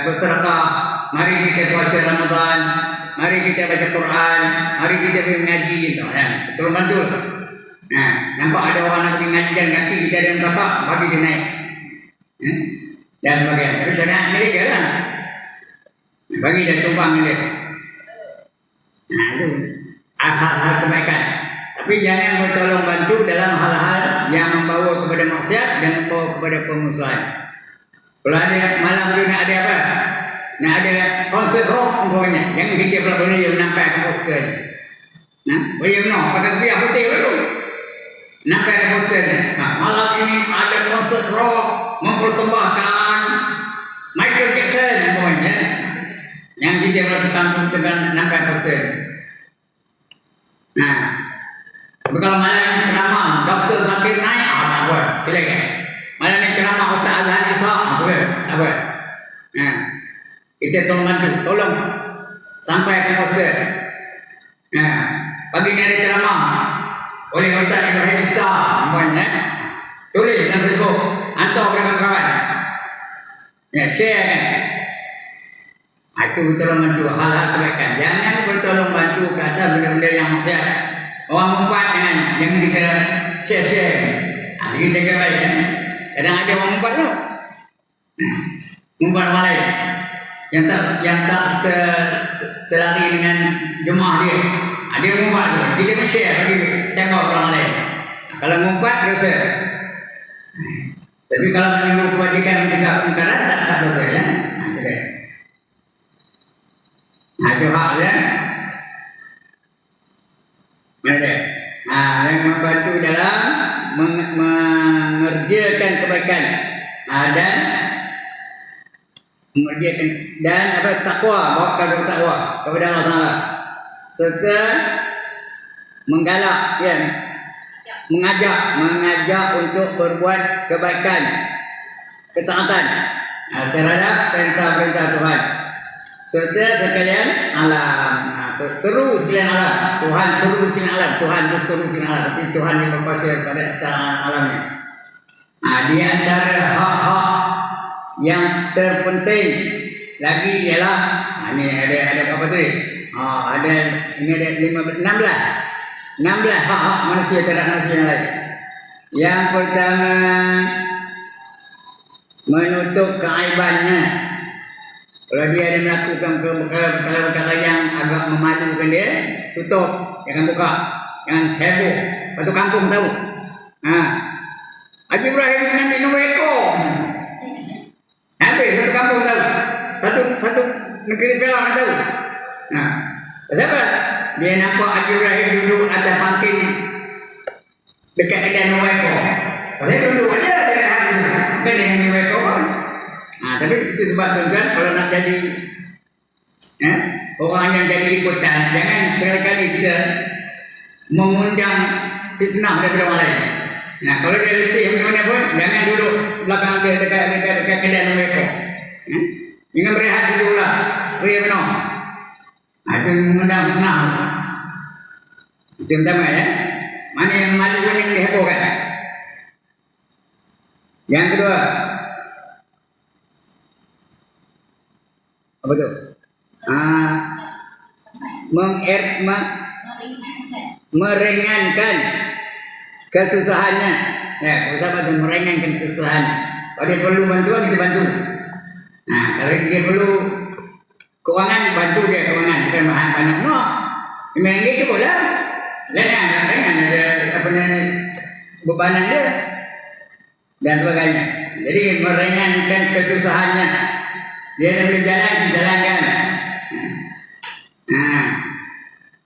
A: bersedekah, mari kita puasa Ramadan, mari kita baca Quran, mari kita pergi mengaji gitu. Tolong bantu. Nampak ada orang nak pergi mengaji dan kaki kita ada yang tapak, bagi dia naik. Dan sebagainya. Tapi syariat mereka lah. Bagi dia tumpang dia. Itu hal-hal kebaikan. Tapi jangan bertolong bantu dalam hal-hal yang membawa kepada maksiat dan membawa kepada permusuhan. Kalau ada malam tu nak ada apa? Nak ada konsert rock umpamanya. Jangan kita pula boleh nampak ke poster. Boleh benar. Pakai biar putih tu. Nampak ke poster. Malam ini ada konsert rock mempersembahkan Michael Jackson umpamanya. Yang kita pula tekan nampak poster. Tapi kalau malam ini ceramah Dr. Zakir naik, tak apa, silakan. Malam ini ceramah Ustaz Azhar Ishaq, tak apa. Kita tolong bantu, tolong sampai ke poster. Pagi ini ada ceramah oleh Ustaz Ibrahim Ishaq, tulis dalam Facebook, hantar kepada kawan-kawan. Share kan. Itu bertolong bantu hal-hal kebaikan. Jangan bertolong bantu ke atas benda-benda yang maksiat. Orang mengumpat jangan kita share-share. Ini jaga baik. Kadang ada orang mengumpat tu. Mengumpat orang lain. Yang tak selari dengan jemaah dia. Dia mengumpat tu. Kita pun share bagi sembah orang lain. Kalau mengumpat, dosa. Tapi kalau menimbul kebajikan mencegah kemungkaran, tak dosa ya. Itu hak ya. Yang membantu dalam mengerjakan kebaikan dan mengerjakan dan takwa, bawa kepada takwa kepada Allah Taala, serta menggalak mengajak untuk berbuat kebaikan, ketaatan terhadap perintah-perintah Tuhan, serta sekalian alam. Seru sekalian alam. Tuhan seru sekalian alam. Tuhan itu seru sekalian alam. Tapi Tuhan yang berkuasa pada alamnya. Di antara hak-hak yang terpenting lagi ialah ini ada apa tadi? Ini ada 16 hak-hak manusia terhadap manusia yang lain. Yang pertama, menutup keaibannya. Kalau dia ada melakukan perkara yang agak memalukan dia, tutup, jangan buka, jangan heboh. Satu kampung tahu. Haji Ibrahim dengan minum ekor. Habis satu kampung tahu. Satu negeri Perak tahu. Kenapa? Dia nampak Haji Ibrahim duduk atas pangkin dekat kedai minum ekor. Saya duduk aja dekat hati. Bukan dengan minum ekor pun. Tapi itu sebab tuan-tuan, kalau nak jadi orang yang jadi ikutan, jangan sekali-kali kita mengundang fitnah daripada orang lain. Kalau dia letih macam mana pun, jangan duduk belakang dia dekat kedai mereka. Jangan berehat dulu lah. Ya benar. Itu mengundang fitnah. Itu yang pertama ya. Mana yang malu yang dihebohkan. Yang kedua, apa tu? Meringankan kesusahannya. Bersama tu meringankan kesusahannya. Kalau dia perlu bantuan, kita bantu. Kalau dia perlu kewangan, bantu dia kewangan. Bukan bahan banyak. No. RM5 tu boleh. Dengan ada apa namanya bebanan dia dan sebagainya. Jadi meringankan kesusahannya. Dia dah boleh jalan, dijalankan.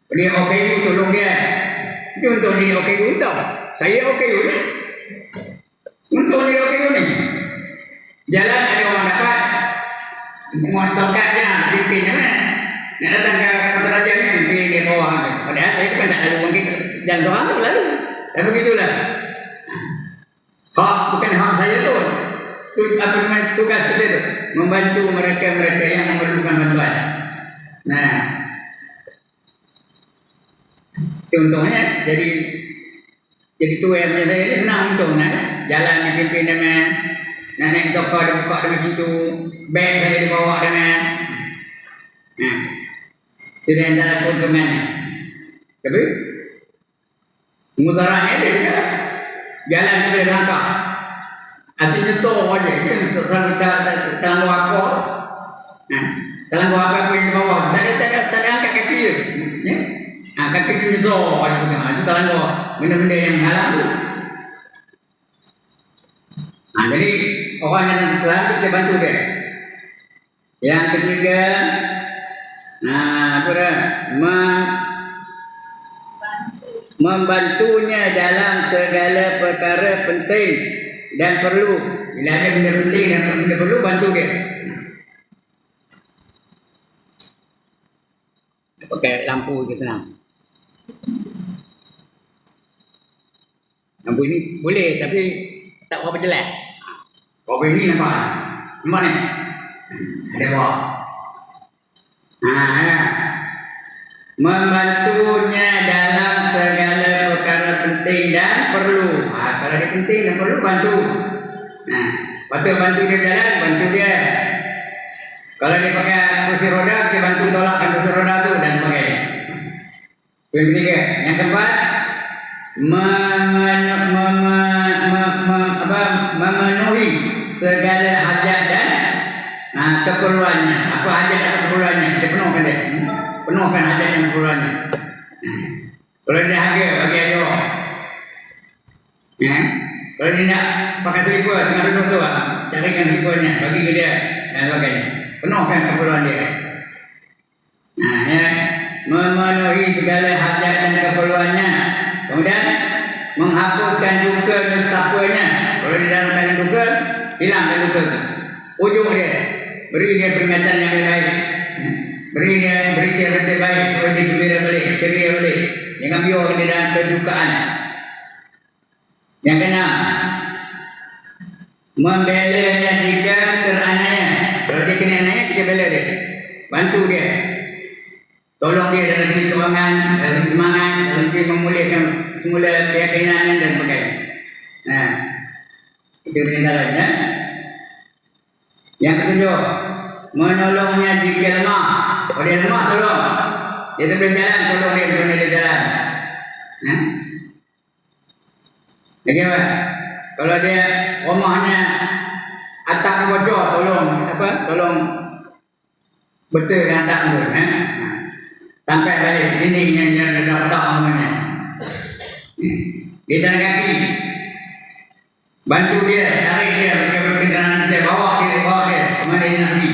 A: Dia OKU tolong dia. Itu untuk dia OKU tau. Saya OKU ni. Untuk dia OKU ni. Jalan ada orang dapat. Tongkat je, pimpin je kan. Nak datang ke Kota Raja ni, pimpin dia bawah. Padahal saya bukan tak lalu mungkin jalan seorang tu lalu. Dan begitulah. Hak bukan hak saya tu. Apa namanya tugas kita tu? Membantu mereka-mereka yang memerlukan bantuan. Nah, contohnya jadi tua yang macam saya ni senang untung nak jalan ni pimpin dengan nak naik toko dia buka dengan pintu, beg saya dibawa dengan itu dia antara keuntungannya. Tapi mudaratnya dia juga jalan kita langkah asalnya so aja kita dalam wakor dalam wakor apa yang dibawa tak ada angkat kaki dia kaki kita so aja itu dalam benda-benda yang halal tu. Jadi orang yang Islam kita bantu dia. Yang ketiga, membantunya dalam segala perkara penting dan perlu. Bila ada benda penting dan benda perlu, bantu dia. Pakai lampu je senang. Lampu ini boleh tapi tak berapa jelek. Kopi ini nampak? Nampak ni? Ada bawah. Membantunya dalam segala perkara penting dan perlu. Kalau dia penting dan perlu, bantu. Lepas bantu dia jalan, bantu dia. Kalau dia pakai kursi roda, kita bantu tolakkan kursi roda tu dan sebagainya. Yang ketiga. Yang keempat, memenuhi segala hajat dan keperluannya. Apa hajat dan keperluannya? Dia penuhkan dia. Penuhkan hajat dan keperluannya. Kalau dia harga, bagi ayo. Kalau dia nak pakai selipar tengah duduk tu, carikan seliparnya, bagi ke dia dan sebagainya. Penuhkan keperluan dia. Memenuhi segala hajat dan keperluannya. Kemudian menghapuskan duka nesapanya. Kalau dia dalam keadaan duka, hilangkan duka itu. Ujung dia, beri dia peringatan yang lebih baik. Beri dia berita baik supaya dia gembira balik, ceria balik. Jangan biar dia dalam kedukaan. Yang keenam, membelanya jika teraniaya. Kalau dia kena aniaya, kita bela dia, bantu dia, tolong dia dalam segi kewangan, dalam segi semangat, dalam segi memulihkan semula keyakinannya dan sebagainya. Itu perintahnya. Yang ketujuh, menolongnya jika lemah. Kalau dia lemah, tolong. Dia tak boleh jalan, tolong dia macam mana dia jalan. Lagi apa? Kalau dia rumahnya atap bocor, tolong betulkan atap tu. Sampai balik dinding yang ada retak namanya. Dia jalan kaki. Bantu dia, tarik dia, pakai kenderaan dia, bawa dia ke mana dia nak pergi.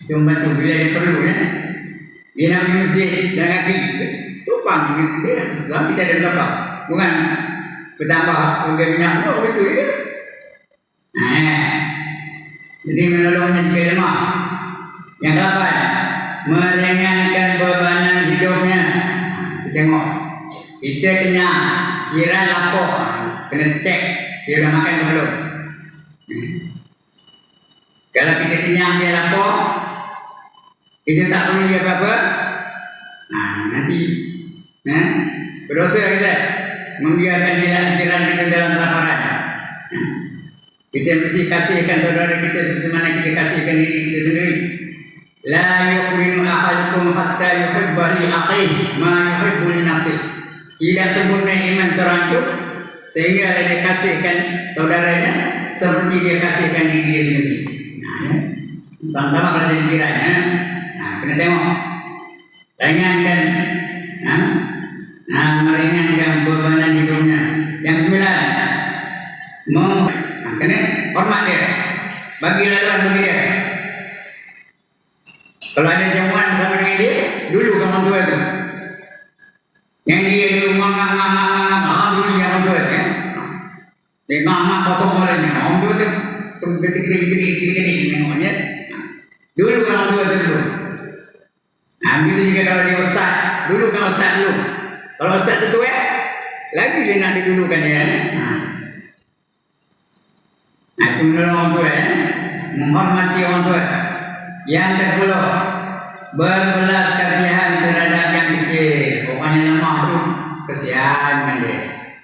A: Itu membantu bila dia perlu ya. Dia nak pergi masjid, jalan kaki. Tupang dia, sebab kita ada belakang. Bukan bertambah harga minyak, betul ya. Jadi menolongnya jika lemah. Yang keempat, meringankan bebanan hidupnya. Kita tengok, kita kenyang, jiran lapar, kena cek dia dah makan ke belum. Kalau kita kenyang dia lapar, kita tak perlu dia apa-apa, nanti berdosa kita membiarkan jiran kita dalam kelaparan. Kita mesti kasihkan saudara kita seperti mana kita kasihkan diri kita sendiri. La yu'minu ahadukum hatta yuhibba li akhihi ma yuhibbu li nafsihi. Tidak sempurna iman seorang itu sehingga dia kasihkan saudaranya seperti dia kasihkan diri dia sendiri. Pertama kalau jadi kiranya, kena tengok, ringankan hormat dia. Bagi laluan bagi dia. Kalau ada jamuan bersama dengan dia, dulu kan orang tua tu. Yang dia dulu ngam, dulu yang orang tua ya. Dia ngam potong orangnya. Orang tua tu gede namanya. Dulu kan orang tua tu dulu. Nah, begitu juga kalau dia ustaz. Dulu kan ustaz dulu. Kalau ustaz tu lagi dia nak didulukan dia. Nah, itu menurut orang tua menghormati orang tua. Yang ke-10, berbelas kasihan terhadap yang kecil. Pokoknya lemah tu kasihan dengan dia.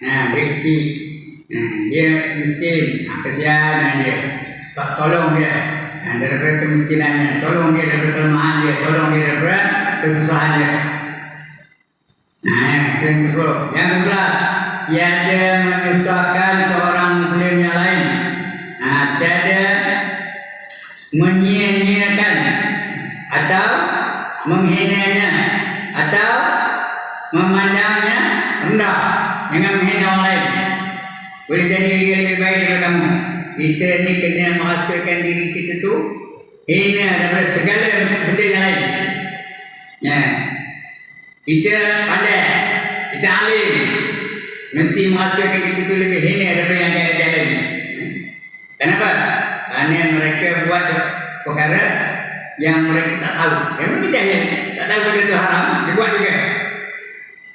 A: Nah, dia kecil, dia miskin, kasihan dengan dia. Tolong dia daripada kemiskinannya, tolong dia daripada kelemahan dia, tolong dia daripada kesusahan dia. Nah, itu yang ke-10. Yang ke-11, tiada menyusahkan seorang muslim yang lain. Nah, tiada menyia-nyiakan atau menghinanya atau memandangnya rendah dengan menghina orang lain. Boleh jadi dia lebih baik daripada kamu. Kita ni kena merasakan diri kita tu hina daripada segala benda yang lain. Ya. Kita pandai, kita alim, mesti merasakan kita tu lebih hina daripada yang lain. Kenapa? Kerana mereka buat perkara yang mereka tak tahu. Yang mereka jahil, tak tahu benda itu haram, dia buat juga.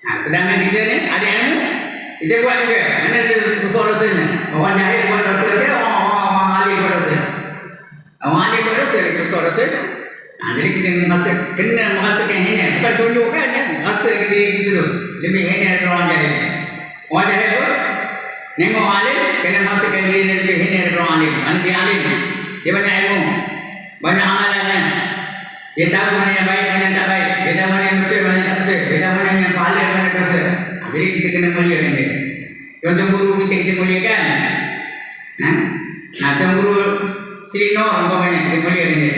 A: Nah, sedangkan kita ni, ada ilmu, kita buat juga. Mana dia besar dosanya? Orang jahil buat dosa dia, orang alim buat dosa. Orang alim buat dosa, dia besar dosanya. Nah, jadi kita kena merasakan hina. Bukan tunjukkan ya, rasakan diri kita tu lebih hina daripada orang jahil. Orang jahil tu nengok alim, kena merasakan diri lebih hina daripada orang alim. Mana dia alim, dia banyak ilmu, banyak amalannya. Dia tahu mana yang baik, mana yang tak baik. Dia tahu mana yang betul, mana yang tak betul. Dia tahu mana yang pahala, mana yang dosa. Jadi kita kena muliakan dia. Tuan guru kita muliakan. Tuan guru Sri Nur umpamanya kita muliakan dia.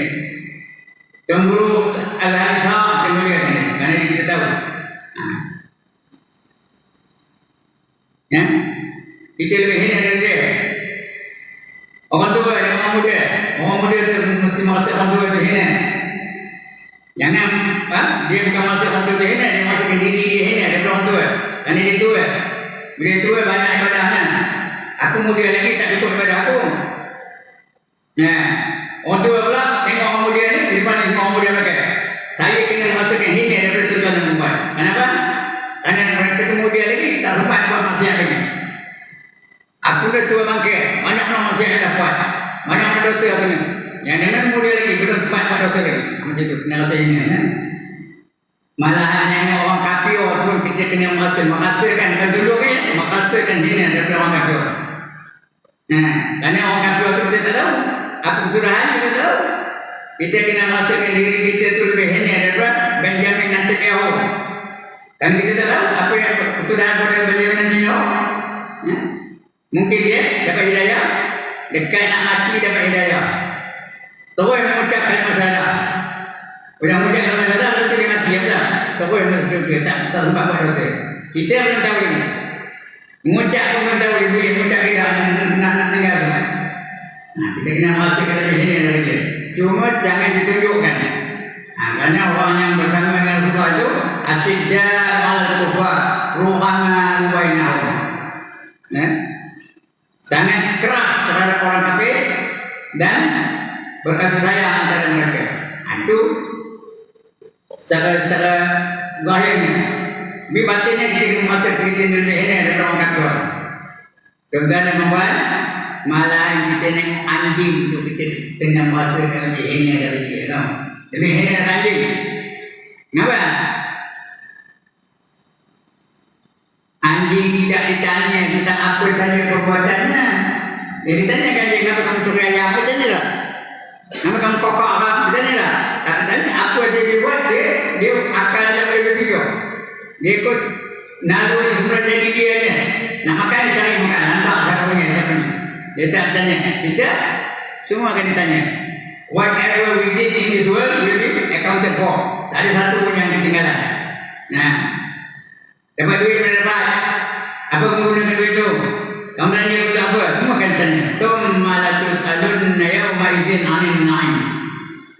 A: Tuan guru Al-Azhar kita muliakan dia. Kerana kita tahu. Ya? Kita lebih hina dari dia. Orang tua dan orang muda. Orang muda tu mesti merasa orang tua tu hina. Jangan dia bukan merasa orang tua tu hina, dia merasakan diri dia hina daripada orang tua. Kerana dia tua. Bila dia tua banyak ibadahnya. Aku muda lagi tak cukup daripada aku. Orang tua pula tengok orang muda ni, di depan tengok orang muda belakang. Saya kena merasakan hina daripada tuan dan perempuan. Kenapa? Kerana mereka ketemu dia lagi tak sempat buat maksiat lagi. Aku dah tua bangkit, banyak orang maksiat yang dapat, banyak orang dosa aku ni. Yang dengan muda lagi, belum sempat buat dosa lagi. Macam tu, kena rasa ini. Malahan yang orang kafir pun kita kena merasakan kedudukan, merasakan hina daripada orang kafir. Kerana orang kafir tu kita tak tahu, apa kesudahan kita tahu. Kita kena merasakan diri kita tu lebih hina daripada Benjamin Netanyahu. Dan kita tak tahu apa yang kesudahan daripada Benjamin Netanyahu. Mungkin dia dapat hidayah, dekat nak mati dapat hidayah. Terus mengucap kalimat syahadah. Bila mengucap kalimat syahadah, lepas dia mati, betul? Terus masuk dia, tak sempat buat dosa. Kita belum tahu ini. Mengucap pun belum tahu dia boleh mengucap dia nak tinggal. Kita kena merasakan lebih hina dari dia. Cuma jangan ditunjukkan. Kerana orang yang bersama dengan Rasulullah itu asyidda al-kufar ruhama bainahum. Sangat keras terhadap orang kafir dan berkasih sayang antara mereka. Itu secara zahirnya. Tapi batinnya kita kena merasa kita lebih hina daripada orang kafir. Kemudian membuat malah kita tengok anjing itu kita kena merasakan lebih hina dari dia. Lebih hina dari anjing. Kenapa? Anjing tidak ditanya tentang apa saja perbuatannya. Dia ditanyakan dia, kenapa kamu curi ayam? Apa tanya tak? Kenapa kamu kokok apa? Bertanya tak? Tak tanya apa dia buat, dia akal tak boleh berfikir. Dia ikut naluri semua jadi dia aja. Nak makan dia cari makan, hantar siapa punya. Dia tak tanya. Kita semua akan ditanya. Whatever we did in this world will be accounted for. Tak ada satu pun yang ketinggalan. Dapat duit mana dapat? Apa kamu gunakan duit itu? Kamu belanja untuk apa? Semua akan ditanya. Summa latus'alunna hafizin anin naim.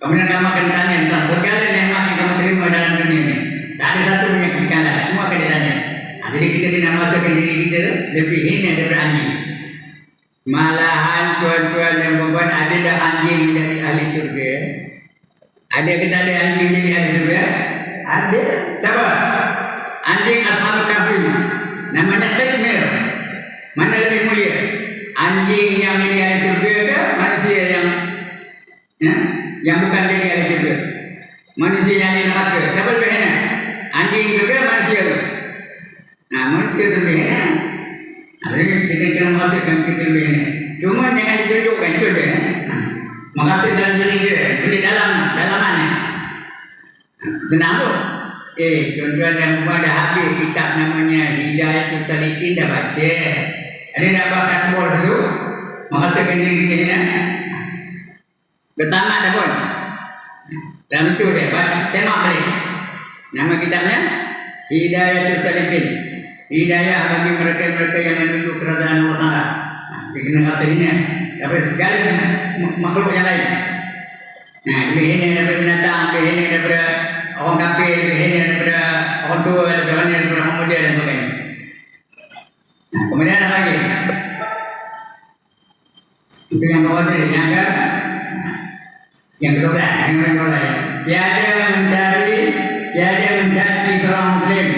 A: Kemudian kamu akan ditanya tentang segala nikmat yang kamu terima dalam dunia ini. Tak ada satu pun yang ketinggalan. Semua akan ditanya. Nah, jadi kita tidak masukkan diri kita lebih hina daripada anjing. Malahan tuan-tuan dan puan-puan, ada dah anjing menjadi ahli syurga? Ada kita ada anjing menjadi ahli syurga? Ada. Siapa? Anjing Ashabul Kahfi. Namanya Takmir. Mana lebih mulia? Anjing yang jadi ahli syurga ke manusia yang bukan jadi ahli syurga? Manusia yang di neraka. Siapa lebih enak? Anjing juga manusia tu. Nah, manusia tu lebih enak. Jadi kita kena masukkan kita lebih enak. Cuma jangan ditunjukkan itu je. Makasih dalam diri dia. Boleh dalamannya. Senang tu. Tuan-tuan dan puan dah habis kitab namanya Hidayatul Salikin dah baca. Ada dah bakat bol tu. Makasihkan diri kita ni. Dah tamat dah pun. Dalam itu dia baca. Semak balik. Nama kitabnya Hidayatul Salikin. Hidayah bagi mereka-mereka yang menuju kerajaan Allah Ta'ala. Dikenal aslinya. Tapi segala makhluk yang lain. Nah, lebih ini daripada binatang, lebih ini daripada orang kafir, lebih ini daripada orang tua, lebih ini daripada orang muda dan sebagainya. Nah, kemudian apa lagi? Itu yang bawah tadi. Yang kedua, tiada mencari seorang Muslim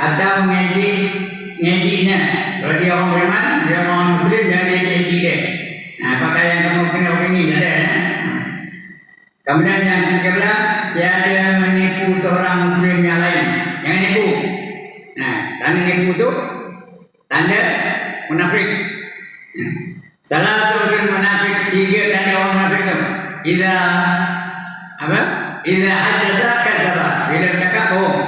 A: atau mengajinya. Kalau dia orang beriman, dia orang Muslim, jangan dia ngaji dia. Nah, pakai yang kamu kena begini, ada. Kemudian yang ke-13, tiada menipu seorang Muslim yang lain. Jangan nipu. Nah, tanda nipu tu tanda munafik. Salah seorang munafik, 3 tanda orang munafik tu. Iza haddatsa kadzdzaba, bila bercakap bohong.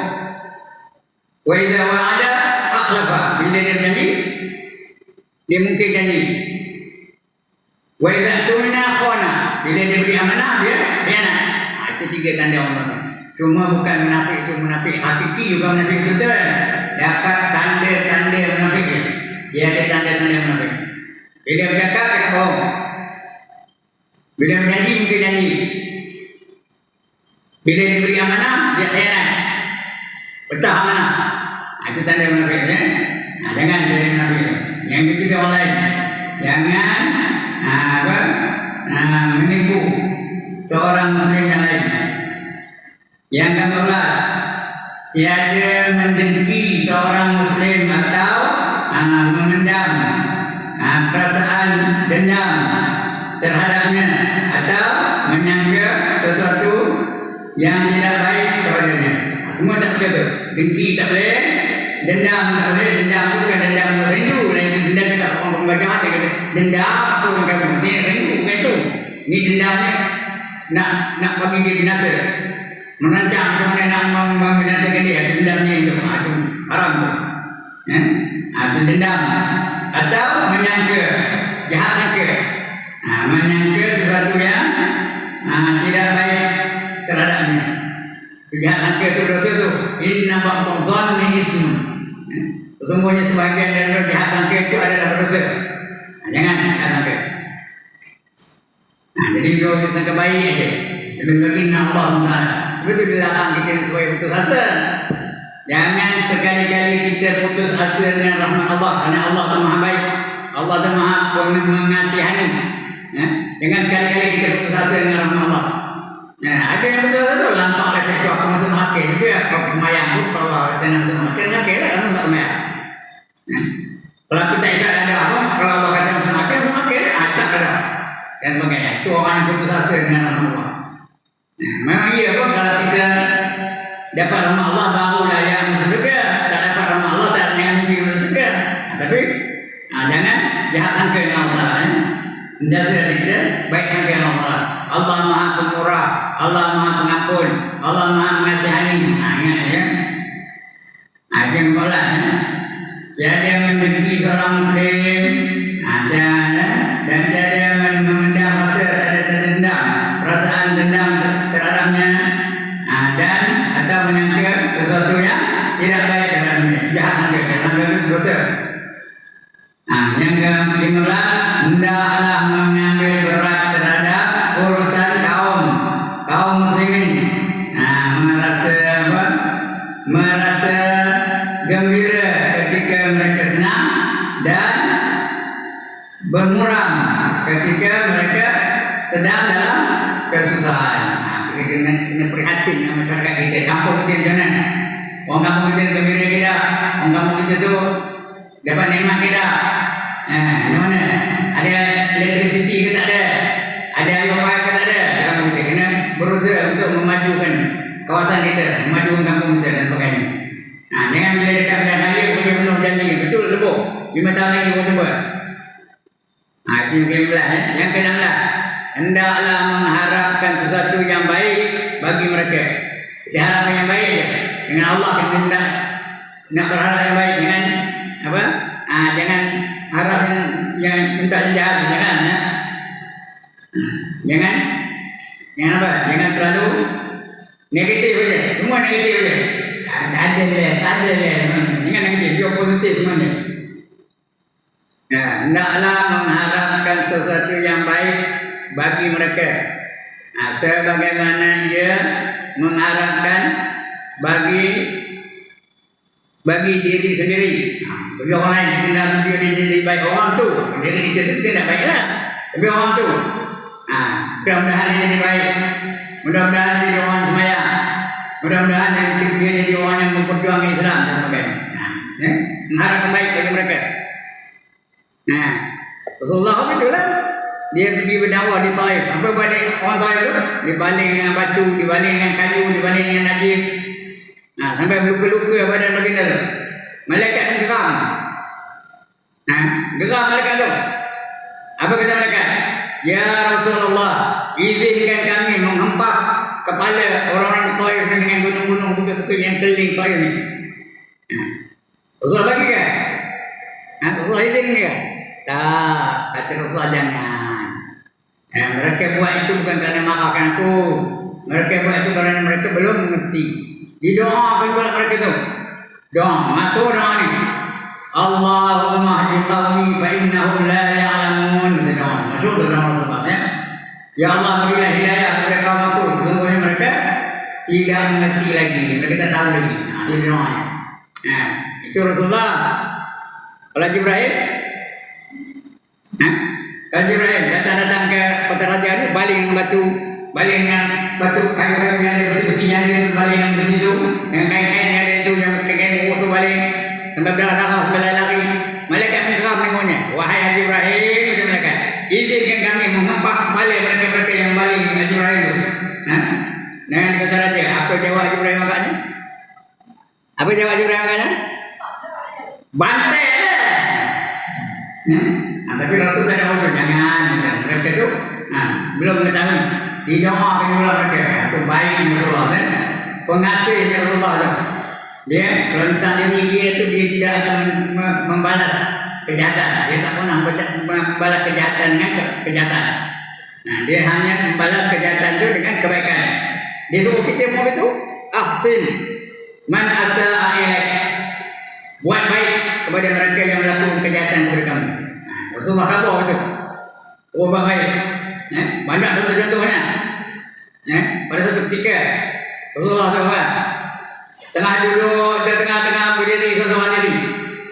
A: Wa idza wa'ada akhlafa, bila dia berjanji dia mungkin janji. Wa idza tumina khana, bila dia beri amanah dia khianat. Itu 3 tanda orang munafik. Cuma bukan munafik itu munafik hakiki, juga munafik itu dapat tanda-tanda munafik. Dia ada tanda-tanda munafik. Bila bercakap cakap bohong. Bila berjanji mungkin janji. Bila diberi amanah dia khianat. Pecah amanah. Itu tanda munafik ya. Nah, jangan jadi munafik. Yang ketiga orang lain. Jangan menipu seorang Muslim yang lain. Yang ke-14, tiada mendengki seorang Muslim atau memendam perasaan dendam terhadapnya atau menyangka sesuatu yang tidak baik kepadanya. Semua tak betul. Dengki tak boleh, dendam tak boleh. Dendam itu bukan dendam rindu. Dendam dekat orang pembaca dia kata dendam apa orang kamu? Dia rindu bukan itu. Ini dendamnya nak bagi dia binasa. Merancang macam mana nak membinasakan dia. Dendamnya itu haram tu. Itu dendam. Atau menyangka, jahat sangka. Menyangka sesuatu yang tidak baik terhadapnya. Jahat sangka itu dosa tu. Inna ba'dhu dhanni itsm. Sesungguhnya sebahagian dari jahat sangka itu adalah dosa. Jangan jahat sangka. Jadi kalau kita sangka baik aja. Lebih lagi Allah SWT. Betul di dalam kita supaya putus asa. Jangan sekali-kali kita putus asa dengan rahmat Allah. Kerana Allah itu maha baik. Allah itu maha mengasihani. Jangan sekali-kali kita putus asa dengan rahmat Allah. Ada yang betul-betul lantak kata itu aku masuk makin. Itu ya kalau mayang pun kalau kita nak masuk makin. Makin lah kan tak mayang. Kalau kita isyak ada apa. Kalau Allah kata masuk makin. Isyak ada. Dan sebagainya. Itu orang yang putus asa dengan rahmat Allah. Memang iya pun kalau kita dapat rahmat Allah barulah yang masuk surga. Tak dapat rahmat Allah tak jangan mimpi masuk surga. Tapi jangan jahat sangka dengan Allah. Menjaga kita baik sangka dengan Allah. Allah Maha Pemurah, Allah Maha Pengampun, Allah Maha Mengasihani. Ingat ya. Yang keempat, tiada mendengki seorang Muslim, dan tiada memendam perasaan dendam terhadapnya, dan atau menyangka sesuatu yang tidak baik terhadapnya. Jahat sangka itu dosa. Yang ke-15, hendaklah mengambil berat terhadap gembira ketika mereka senang dan bermuram ketika mereka sedang dalam kesusahan. Kita kena prihatin dengan masyarakat kita. Kampung kita macam mana? Orang kampung kita gembira kita, orang kampung kita tu dapat nikmat kita. Macam mana? Ada electricity ke tak ada? Ada air pipes ke tak ada? Kampung kita kena berusaha untuk memajukan kawasan kita, memajukan kampung kita dan sebagainya. Jangan bila dekat bulan raya punya penuh janji. Betul lebur. 5 tahun lagi boleh buat. Itu yang ke-11. Yang ke-16. Hendaklah mengharapkan sesuatu yang baik bagi mereka. Kita harapkan yang baik je. Dengan Allah kita nak berharap yang baik. Dengan apa? Jangan harap yang minta yang jahat. Jangan. Jangan apa? Jangan selalu negatif saja. Semua negatif saja. Tak ada lah. Jangan negatif. Biar positif semuanya. Hendaklah mengharapkan sesuatu yang baik bagi mereka. Sebagaimana dia mengharapkan bagi diri sendiri. Bagi orang lain kita nak dia jadi baik orang tu. Diri kita nak baik lah. Tapi orang tu. Mudah-mudahan dia jadi baik. Mudah-mudahan dia jadi orang semayang. Mudah-mudahan dia jadi orang yang memperjuangkan Islam dan sebagainya. Mengharapkan baik bagi mereka. Rasulullah apa tu lah? Dia pergi berdakwah di Taif. Apa buat orang Taif tu? Dibaling dengan batu, dibaling dengan kayu, dibaling dengan najis. Sampai luka-luka badan baginda tu. Malaikat pun geram. Geram malaikat tu. Apa kata malaikat? Ya Rasulullah, izinkan kami menghempap kepala orang-orang Taif dengan gunung-gunung bukit-bukit yang keliling Taif ni. Rasulullah bagi kan? Rasulullah izin ke? Tak, kata Rasulullah jangan. Mereka buat itu bukan kerana marahkan aku. Mereka buat itu kerana mereka belum mengerti. Didoakan kepada mereka itu. Doa, masuk doa ni. Allahumma hadi qawmi fa innahum la ya'lamun. Masuk doa Rasulullah. Ya Allah berilah hidayah kepada kaum aku. Sesungguhnya mereka tidak mengerti lagi. Mereka tak tahu lagi. Itu doanya. Itu Rasulullah. Kalau Jibril, kalau Jibril datang ke kota raja itu, baling dengan batu kayu-kayu yang ada besi-besinya, baling dengan besi itu, dengan kain-kain yang ada itu, yang kain buku itu baling, sampai berdarah, sampai lari. Malaikat menggeram tengoknya. Wahai Jibril, macam malaikat, izinkan kami mengempak balik mereka-mereka yang baling dengan Jibril itu. Dengan kota raja, apa jawab Jibril makanya? Apa jawab Jibril makanya? Bantai lah. Tapi Rasul tak ada wujud. Jangan. Mereka tu belum mengetahui. Didoakan pula mereka. Itu baik Rasulullah kan. Pengasihnya Rasulullah tu. Dia rentang diri dia tu, dia tidak akan membalas kejahatan. Dia tak pernah membalas kejahatan dengan kejahatan. Dia hanya membalas kejahatan tu dengan kebaikan. Dia suruh kita mau itu ahsin man asa'a ilaik. Buat baik kepada mereka yang melakukan kejahatan kepada kamu. Rasulullah khabar itu. Buat baik. Banyak contoh-contohnya. Pada satu ketika Rasulullah SAW tengah duduk tengah-tengah berdiri seorang diri.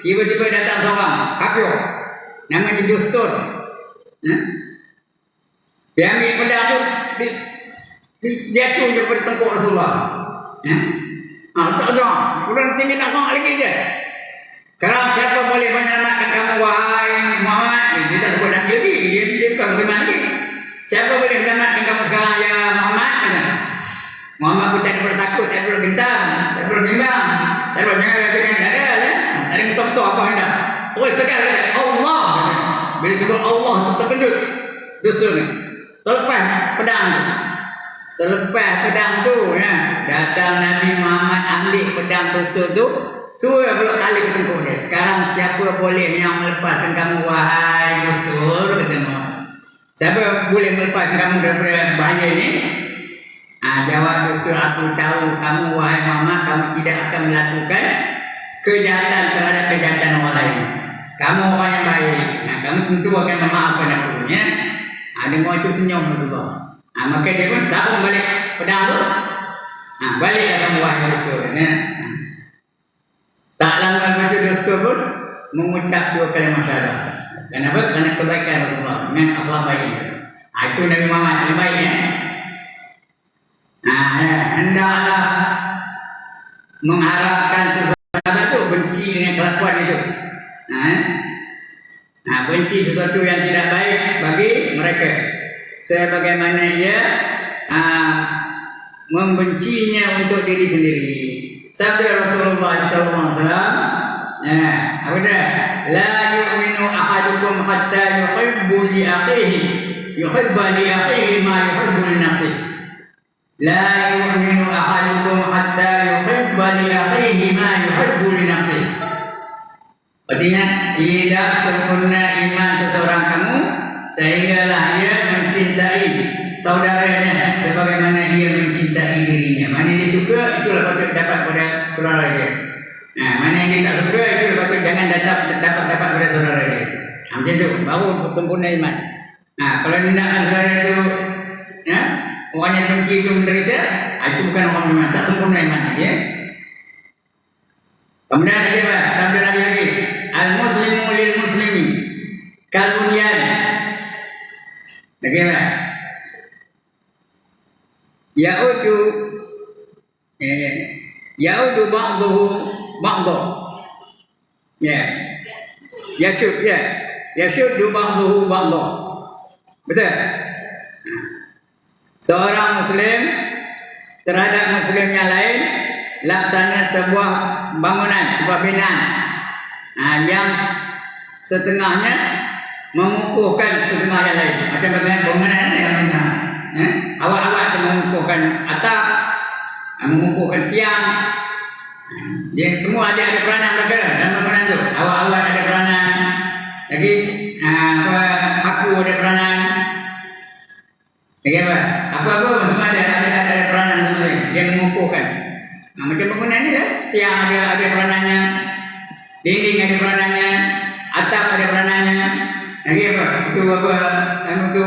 A: Tiba-tiba datang seorang kafir namanya Dustur. Dia ambil pedang tu, dia jatuh je pada tengkuk Rasulullah. Tak ada. Kurang tinggi nak kong lagi je. Sekarang siapa boleh menyelamatkan kamu wahai Muhammad? Dia tak sebut Nabi lagi. Dia bukan beriman lagi. Siapa boleh menyelamatkan kamu sekarang ya Muhammad? Muhammad pun tak perlu takut, tak perlu gentar, tak perlu bimbang, tak perlu jangan katakan tak ada lah. Tak ada ketok-ketok apa hendak. Tekan kata Allah. Bila sebut Allah tu terkejut. Dosa ni. Terlepas pedang tu. Terlepas pedang tu datang Nabi Muhammad ambil pedang Dustur tu. Suruh pula tali ke tengkuk dia. Sekarang siapa boleh yang melepaskan kamu wahai Dustur? Kata Muhammad. Siapa boleh melepaskan kamu daripada bahaya ini? Jawab Dustur, aku tahu kamu wahai Muhammad, kamu tidak akan melakukan kejahatan terhadap kejahatan orang lain. Kamu orang yang baik. Kamu tentu akan memaafkan aku. Dia mau itu senyum Rasulullah. Maka dia pun sabung balik pedang tu. Baliklah kamu wahai Dustur. Tak lama Rasul pun mengucap 2 kalimat syahadat. Kenapa? Karena kebaikan Rasulullah dengan akhlak baik. Itu Nabi Muhammad yang baik ya. Hendaklah mengharapkan sesuatu itu benci dengan kelakuan itu. Benci sesuatu yang tidak baik bagi mereka. Sebagaimana ia membencinya untuk diri sendiri. Sabda Rasulullah SAW, apa dah? La yu'minu ahadukum hatta yuhibbu li akhihi ma yuhibbu li nafsihi. La yu'minu ahadukum hatta yuhibba li akhihi ma yuhibbu li nafsihi. Artinya tidak sempurna iman seseorang kamu sehinggalah ia mencintai saudaranya sebagaimana ia mencintai dirinya. Mana dia suka itulah patut dapat pada saudara dia. Mana yang dia tak suka itu patut jangan dapat pada saudara dia. Macam tu baru sempurna iman. Kalau tindakan saudara itu orang yang benci itu menderita, itu bukan orang iman, tak sempurna iman ya. Kemudian apa? Sabda Nabi lagi, al-muslimu lil muslimi kal bunyan. Bagaimana? Yaudu ba'duhu ba'du. Yashuddu ba'duhu ba'du. Betul? Seorang muslim terhadap muslim yang lain laksana sebuah bangunan, sebuah binaan yang setengahnya mengukuhkan setengah yang lain. Macam bangunan yang lain. Awak-awak itu mengukuhkan atap, mengukuhkan tiang. Dia semua ada peranan mereka dalam bangunan itu. Awak-awak ada peranan. Lagi aku ada peranan. Apa? Apa-apa semua ada peranan muslim. Dia mengukuhkan. Macam bangunan ni lah. Tiang ada peranannya. Dinding ada peranannya. Atap ada peranannya. Lagi apa? Itu apa? Itu.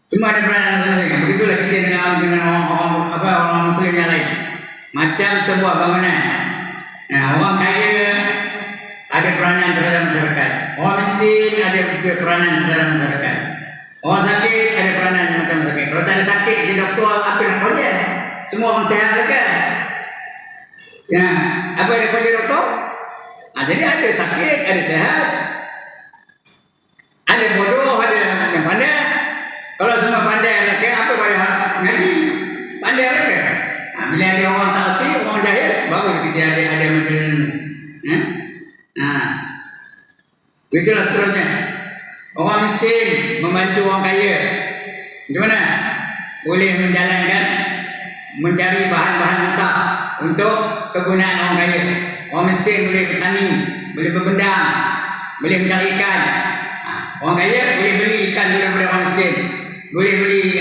A: Semua ada peranan masing-masing. Begitulah kita dengan orang muslim yang lain. Macam sebuah bangunan. Orang kaya ada peranan terhadap masyarakat. Orang miskin ada peranan terhadap masyarakat. Orang sakit ada peranan macam sakit. Kalau tak ada sakit, jadi doktor apa nak kau dia? Semua orang sehat saja. Apa yang kau dia doktor? Jadi ada sakit, ada sehat. Ada bodoh, ada yang pandai. Kalau semua pandai lelaki, apa pada ngaji? Pandai lelaki. Bila ada orang tak erti, orang jahil, baru kita ada macam ni. Itulah seterusnya. Orang miskin membantu orang kaya. Macam mana? Boleh menjalankan, mencari bahan-bahan mentah untuk kegunaan orang kaya. Orang miskin boleh bertani, boleh berbendang, boleh mencari ikan. Orang kaya boleh beli ikan daripada orang miskin. Boleh beli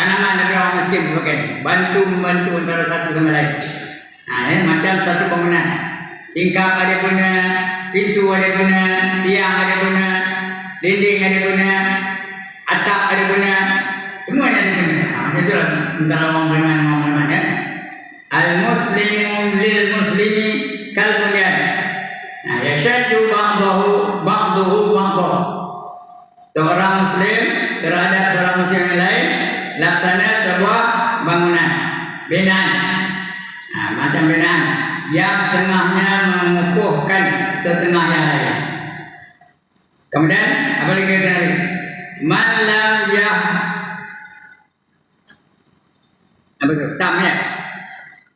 A: tanaman daripada orang miskin sebagainya. Bantu-membantu antara satu sama lain. Macam satu bangunan. Tingkap ada guna, pintu ada guna, tiang ada guna, dinding ada guna, atap ada guna, semuanya ada guna. Itulah antara orang beriman ya. Al-muslimu lil muslimi kal bunyan. Yashaddu ba'dahu ba'dahu. Seorang muslim terhadap seorang muslim yang lain laksana sebuah bangunan, binaan. Macam binaan yang setengahnya mengukuhkan setengah yang lain. Kemudian apa lagi kata Nabi? Man lam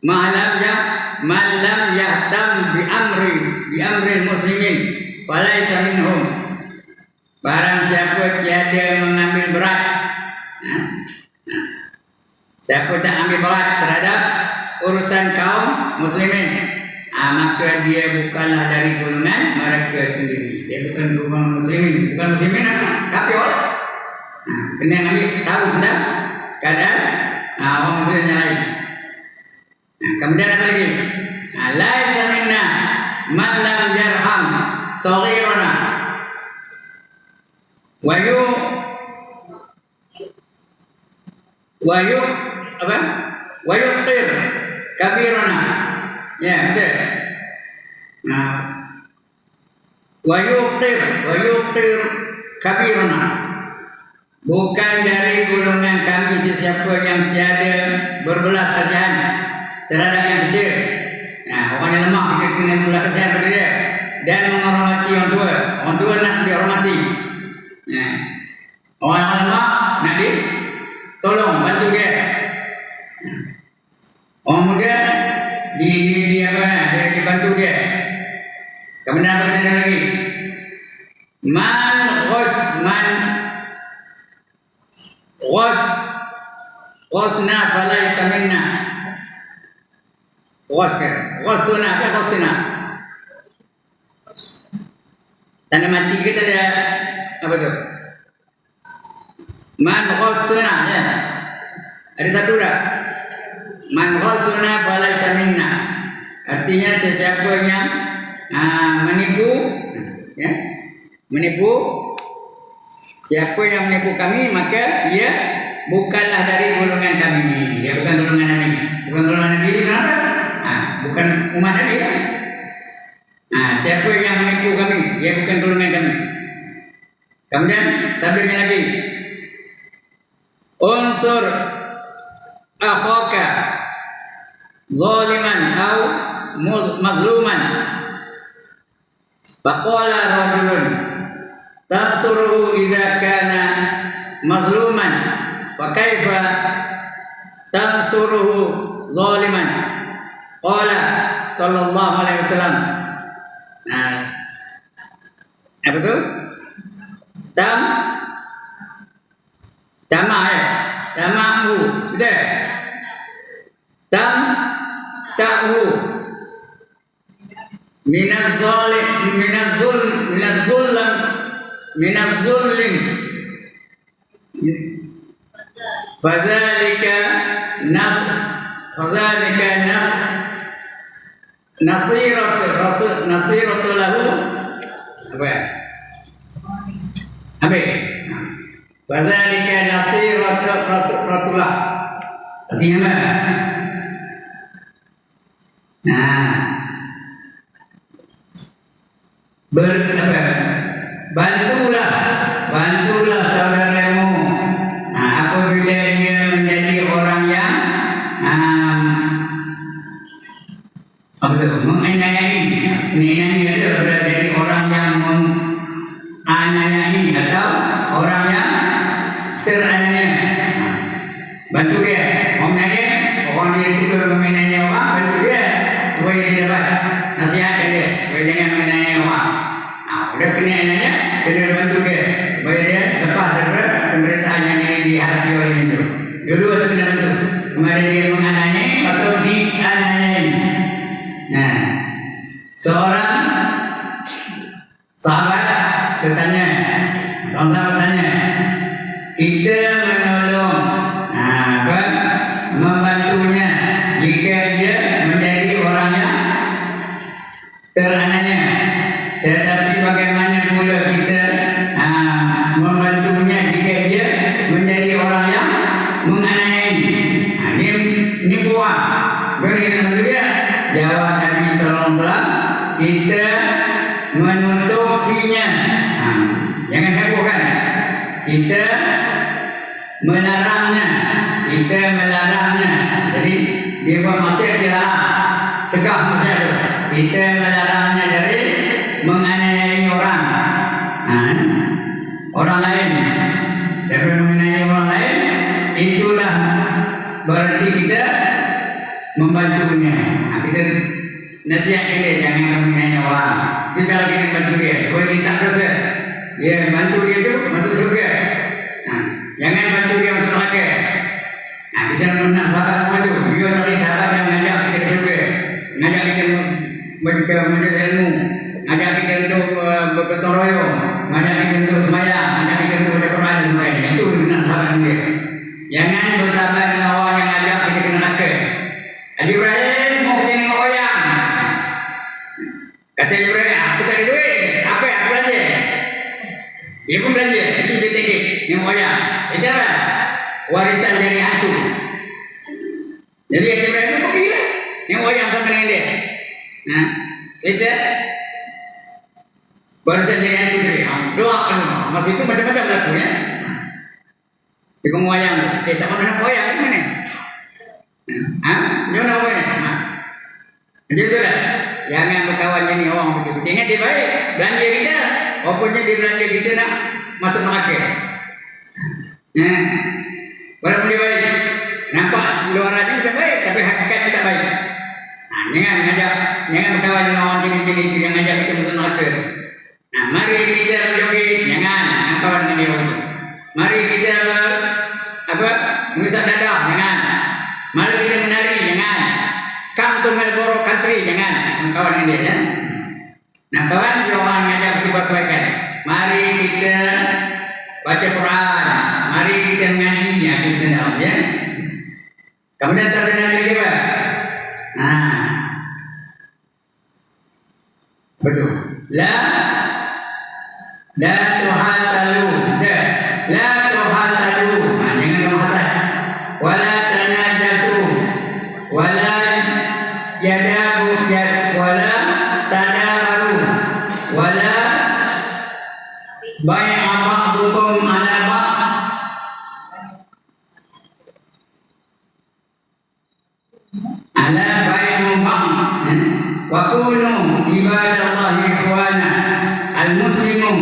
A: Man lam yahtam bi amri muslimin falaysa minhum. Barang siapa tiada mengambil berat, siapa tak ambil berat terhadap urusan kaum muslimin, maka dia bukanlah dari golongan mereka sendiri. Dia bukan golongan muslimin. Bukan muslimin apa? Kafir. Kena ambil tahu tentang keadaan orang muslim yang lain. Kemudian apa lagi? Laisa minna man lam yarham saghirana wa yuqir kabirana. Ya, betul. Nah, wayuktir kabiruna. Bukan dari golongan kami sesiapa yang tiada berbelas kasihan terhadap yang kecil. Nah, orang yang lemah kita kena berbelas kasihan pada dia dan menghormati orang tua. Orang tua nak dihormati. Nah, orang yang lemah nak ditolong, bantu dia. Orang muda dibantu dia. Kemudian apa kata lagi? Man ghosna falaysa minna. Ghosna. Tanda mati kita ada apa tu? Man ghosna ya. Ada satu dah. Man ghosna falaysa minna. Artinya sesiapa yang menipu siapa yang menipu kami maka dia bukanlah dari golongan kami. Dia bukan golongan Nabi. Bukan golongan Nabi itu kenapa? Bukan umat Nabi kan? Siapa yang menipu kami dia bukan golongan kami. Kemudian sabdanya lagi, unsur akhaka zaliman au mazluman. Faqala rajulun tansuruhu idza kana mazluman fa kaifa tansuruhu zaliman. Qala sallallahu alaihi wasallam. Nah, apa tu? Tamahu, betul? Tahu minaz zulm fadzalika nasiratu lahu apa? Fadzalika nasiratu lah. Artinya apa? Nah, bantulah saudaramu. Apabila dia menjadi orang yang menganiayai, ini adalah dari orang yang menganiayai atau orang yang teraniaya. Bantu dia, orang dia suka menganiayai orang, bantu dia supaya dia dapat nasihat dia, supaya jangan menganiayai orang. Udah kena nanya, kena bantu dia supaya dia lepas daripada pemerintahan yang dihadapi oleh itu. Dulu itu kena bantu. Kemudian dia menganiayai atau dianiayai. Nah, seorang sahabat bertanya, kita menolong membantunya jika dia menjadi orang yang teraniaya. Tetapi bagaimana pula kita membantunya jika dia menjadi orang yang menganiayai? Ini buah. Bagaimana dia? Jawab Nabi Sallallahu Alaihi Wasallam, kita menutupinya. Jangan hebohkan. Kita melarangnya. Jadi dia buat maksiat dia tegak maksiat. Kita melarangnya dari menganiayai orang lain. Daripada menganiayai orang lain, itulah berarti kita membantunya. Kita nasihat dia jangan menganiayai orang. Itu cara kita bantu dia supaya dia tak dosa. Dia bantu dia tu masuk surga. Jangan bantu dia masuk neraka. Kita nak sahabat semua tu. Dia sebagai sahabat yang mengajak kita ke surga, mengajak kita menuntut ilmu, mengajak kita untuk bergotong royong, mengajak kita untuk sembahyang, mengajak kita untuk baca Quran dan sebagainya. Itu nak sahabat dia. Jangan bersahabat dengan orang yang mengajak kita ke neraka. Haji Ibrahim mau kita tengok wayang. Kata Ibrahim, aku tak ada duit. Apa aku belanja? Dia pun belanja. Itu dia tiket tengok wayang. Itu apa? Warisan dari hantu. Jadi Haji Ibrahim pun pergi lah tengok wayang sama dengan dia. Kita baru saja yang putri, doakan masa itu macam-macam laku ya. Di pengwayang, tak pernah nak wayang kan mana? Jangan nak wayang. Macam tu lah. Jangan berkawan jadi orang betul. Ingat dia baik, belanja kita, walaupun dia belanja kita nak masuk neraka. Walaupun dia baik, nampak luarannya kita baik, tapi hakikatnya tak baik. Jangan berkawan dengan orang jenis-jenis itu yang ajak kita masuk neraka. Mari kita berjoget, jangan kawan dengan dia itu. Mari kita mengisap dadah, jangan. Mari kita menari, jangan. Come to Melbourne country, jangan kawan dengan dia. Kawan dia orang yang ajak kita buat kebaikan. Mari kita baca Quran, mari kita mengaji, kita tahu ya. Kemudian satu lagi apa? Betul. La tuhasalu, la tuhasalu, jangan menghasad. Wala tanajasu, wala yadabu, wala tadabaru, wala bai'a ba'dukum ala ba'd. Ala bai'u ba'd. Wa kunu ibadallahi ikhwana. Al-muslimu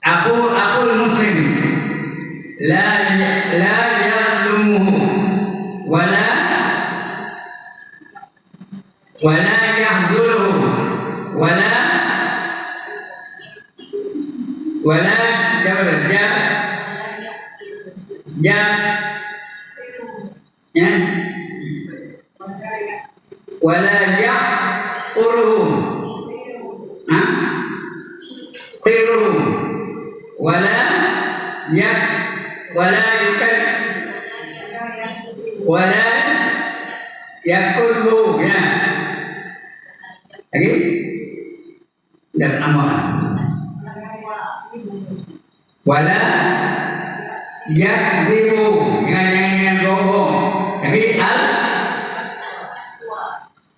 A: akhul muslim la yazlumuhu wala yahzuluhu wala wala yahquruhu khiruhu wala yakulhu ya. Lagi dan amalan wala yakzibu, jangan bohong. Lagi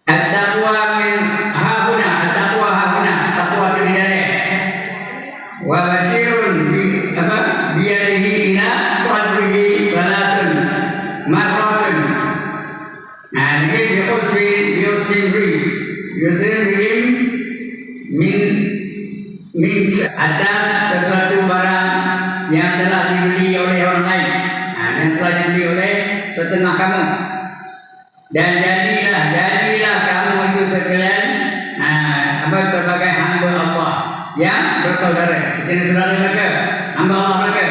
A: at-taqwa min hahuna, at-taqwa hahuna, taqwa itu di dalam. Wa basirun biyadihi ila sadrihi salatun marratun. Ini Yusrin min atas sesuatu barang yang telah dibeli oleh orang lain, yang telah dibeli oleh setengah kamu, dan jadilah kamu itu sekalian sebagai hamba Allah yang bersaudara. Jadi saudara mereka, hamba Allah mereka.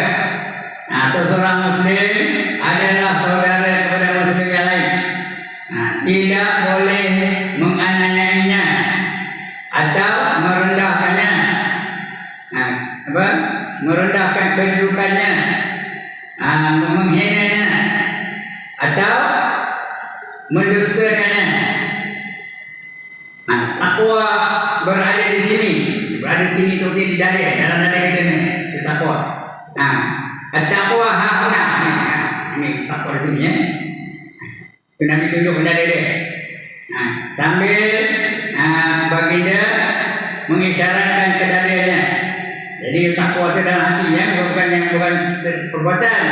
A: Seseorang Muslim adalah saudara kepada Muslim yang lain. Tidak boleh menganiayainya atau merendahkannya, merendahkan kedudukannya, menghinanya atau mendustakannya. Takwa berada di sini itu di dalam dada kita ni, takwa. Takwa hahuna, ini takwa di sini ya. Nabi tunjuk benda dia. Sambil baginda mengisyaratkan ke dadanya. Jadi takwa itu dalam hati ya, bukan perbuatan,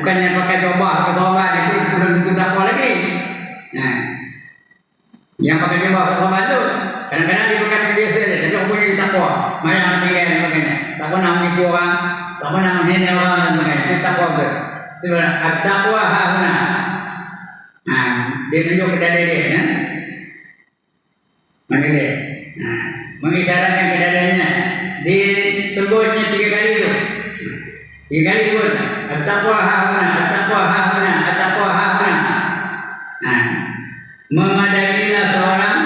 A: bukan yang pakai jubah, pakai sorban, itu belum tentu takwa lagi. Yang pakai jubah, pakai sorban itu kadang-kadang dia bukan biasa saja, tapi rupanya dia takwa. Mari yang ketiga dan sebagainya. Takwa nak menipu orang, takwa nak menghina orang dan sebagainya. Itu takwa itu. Itu takwa hahuna. Dia tunjuk ke dada dia ya? Mana dia? Mengisyaratkan ke dadanya. Disebutnya 3 kali itu. 3 kali sebut at-taqwa hahuna, at-taqwa hahuna, at-taqwa hahuna. Memadailah seorang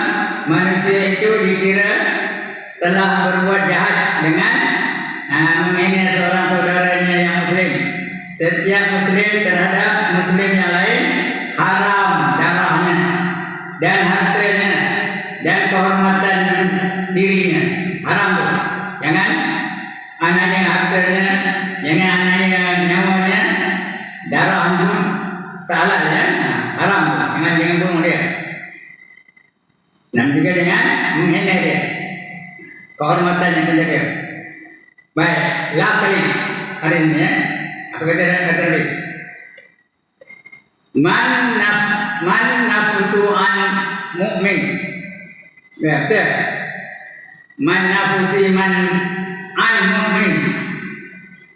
A: manusia itu dikira telah berbuat jahat dengan menghina seorang saudaranya yang muslim. Setiap muslim terhadap muslim yang lain haram darahnya dan hartanya dan kehormatan dirinya, haram tu. Jangan anaknya hartanya, jangan anaknya nyawanya, darahnya tak halal ya, haram tu. Jangan bunuh dia. Dan juga dengan menghina dia. Kehormatan yang penjaga. Baik, last kali hari ini ya. Apa kata tadi? Man nafusu an mu'min. Ya, betul. Man nafusi man an mu'min.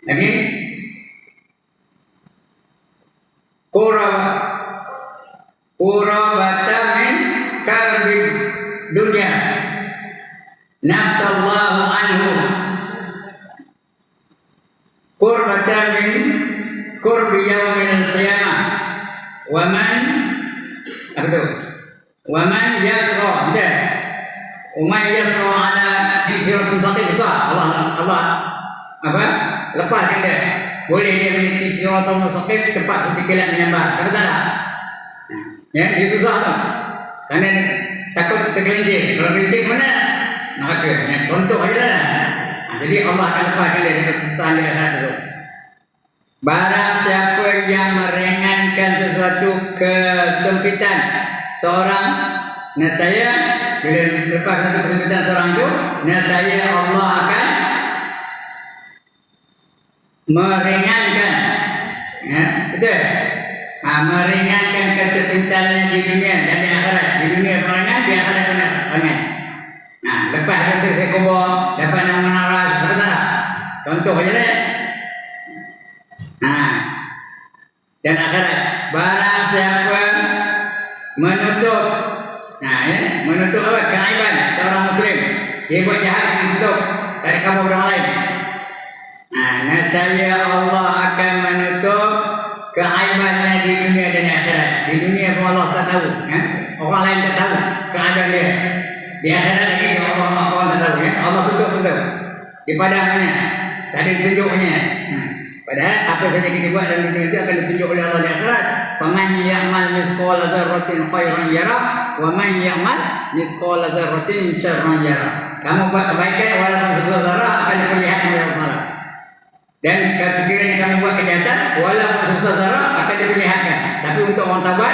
A: Lagi? Qurabata min karbi dunia. Nafsallahu anhu. Qurbatan min qurbi yaumil qiyamah. Wa man yasra ala siratul mustaqim. Allah lepaskan dia. Boleh dia meniti siratul mustaqim cepat seperti kilat menyambar. Betul tak? Ya, dia susah tu. Kerana takut tergelincir. Kalau tergelincir mana? Neraka. Ya, contoh aja lah. Jadi Allah akan lepaskan dia dengan kesusahan dia dulu. Barang siapa yang meringankan sesuatu kesempitan seorang, nescaya bila lepas satu kesempitan seorang itu, nescaya Allah akan meringankan. Ya, betul. Meringankan kesempitannya di dunia dan di akhirat. Di dunia peringan, di akhirat peringan. Lepas selesai kubur, dapat nama menara, betul tak? Contoh aja lah. Dan akhirat, barang siapa menutup, menutup apa? Keaiban seorang Muslim, dia buat jahat ditutup dari kamu orang lain. Nescaya Allah akan menutup keaibannya di dunia dan akhirat. Di dunia pun Allah tak tahu, orang lain tak tahu keadaan dia. Di akhirat lagi orang tak tahu, Allah tutup di padangnya, tak ada tunjuknya. Padahal apa saja kita buat dalam dunia itu akan ditunjuk oleh Allah di akhirat. Faman ya'mal misqala dzarratin khairan yarah wa man ya'mal misqala dzarratin syarran yarah. Kamu buat kebaikan walaupun sebesar zarah akan diperlihatkan oleh Allah. Dan sekiranya kamu buat kejahatan walaupun sebesar zarah akan diperlihatkan. Tapi untuk orang taubat,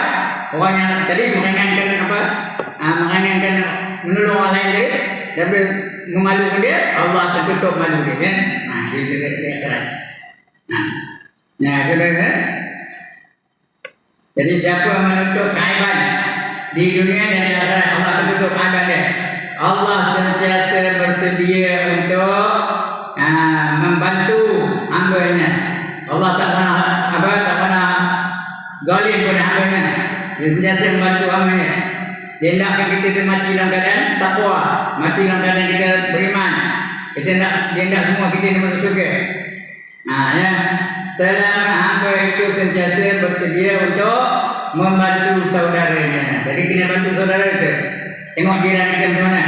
A: orang yang tadi meringankan meringankan menolong orang lain tadi, tapi memalukan dia, Allah akan tutup malu dia. Di akhirat. Jadi siapa yang menutup keaiban di dunia dan di akhirat, Allah akan tutup keaiban dia. Allah sentiasa bersedia untuk membantu hamba-Nya. Allah tak pernah zalim pada hamba-Nya. Dia sentiasa membantu hamba-Nya. Dia nakkan kita mati dalam keadaan takwa, mati dalam keadaan kita beriman. Dia nak semua kita masuk syurga. Selama hamba itu sentiasa bersedia untuk membantu saudaranya. Jadi kena bantu saudara itu. Tengok jiran kita macam mana.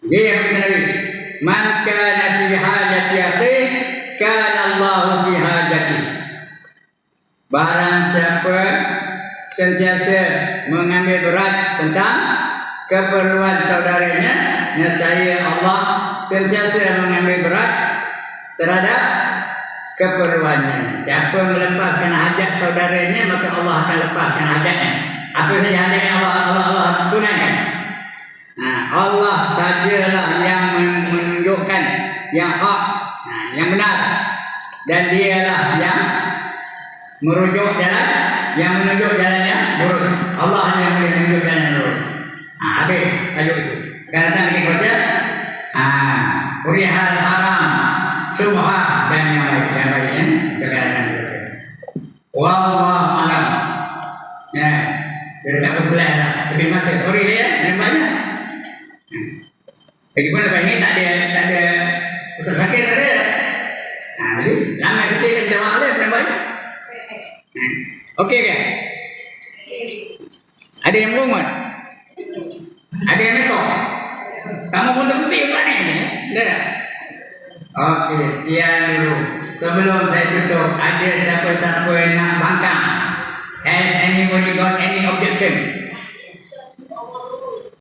A: Dia yang kita Nabi. Man kana fi hajati akhih, kana Allahu fi hajati. Barang siapa sentiasa mengambil berat tentang keperluan saudaranya, nescaya Allah sentiasa mengambil berat terhadap keperluannya. Siapa melepaskan hajat saudaranya, maka Allah akan lepaskan hajatnya. Apa saja hajat yang Allah tunaikan. Allah sajalah yang menunjukkan yang hak, yang benar, dan Dialah yang merujuk jalan, yang menunjuk jalan yang lurus. Allah hanya yang boleh menunjuk jalan yang lurus. Habis tajuk itu. Akan datang kita baca Urihal haram, subha dan yang lain keadaan itu. Wallahu a'lam. Dia tak bersebelah lah. Lebih masuk. Sorry dia, yang banyak. Lagipun lepas ini tak ada usaha sakit tak ada. Jadi lama kita minta maaf dia, yang banyak. Okey ke? Ada yang berumur? Ada yang metok? Kamu pun terputih Ustaz ni? Ada tak? Okey, sekian dulu. Sebelum saya tutup, ada siapa-siapa yang nak bangkang? Has anybody got any objection?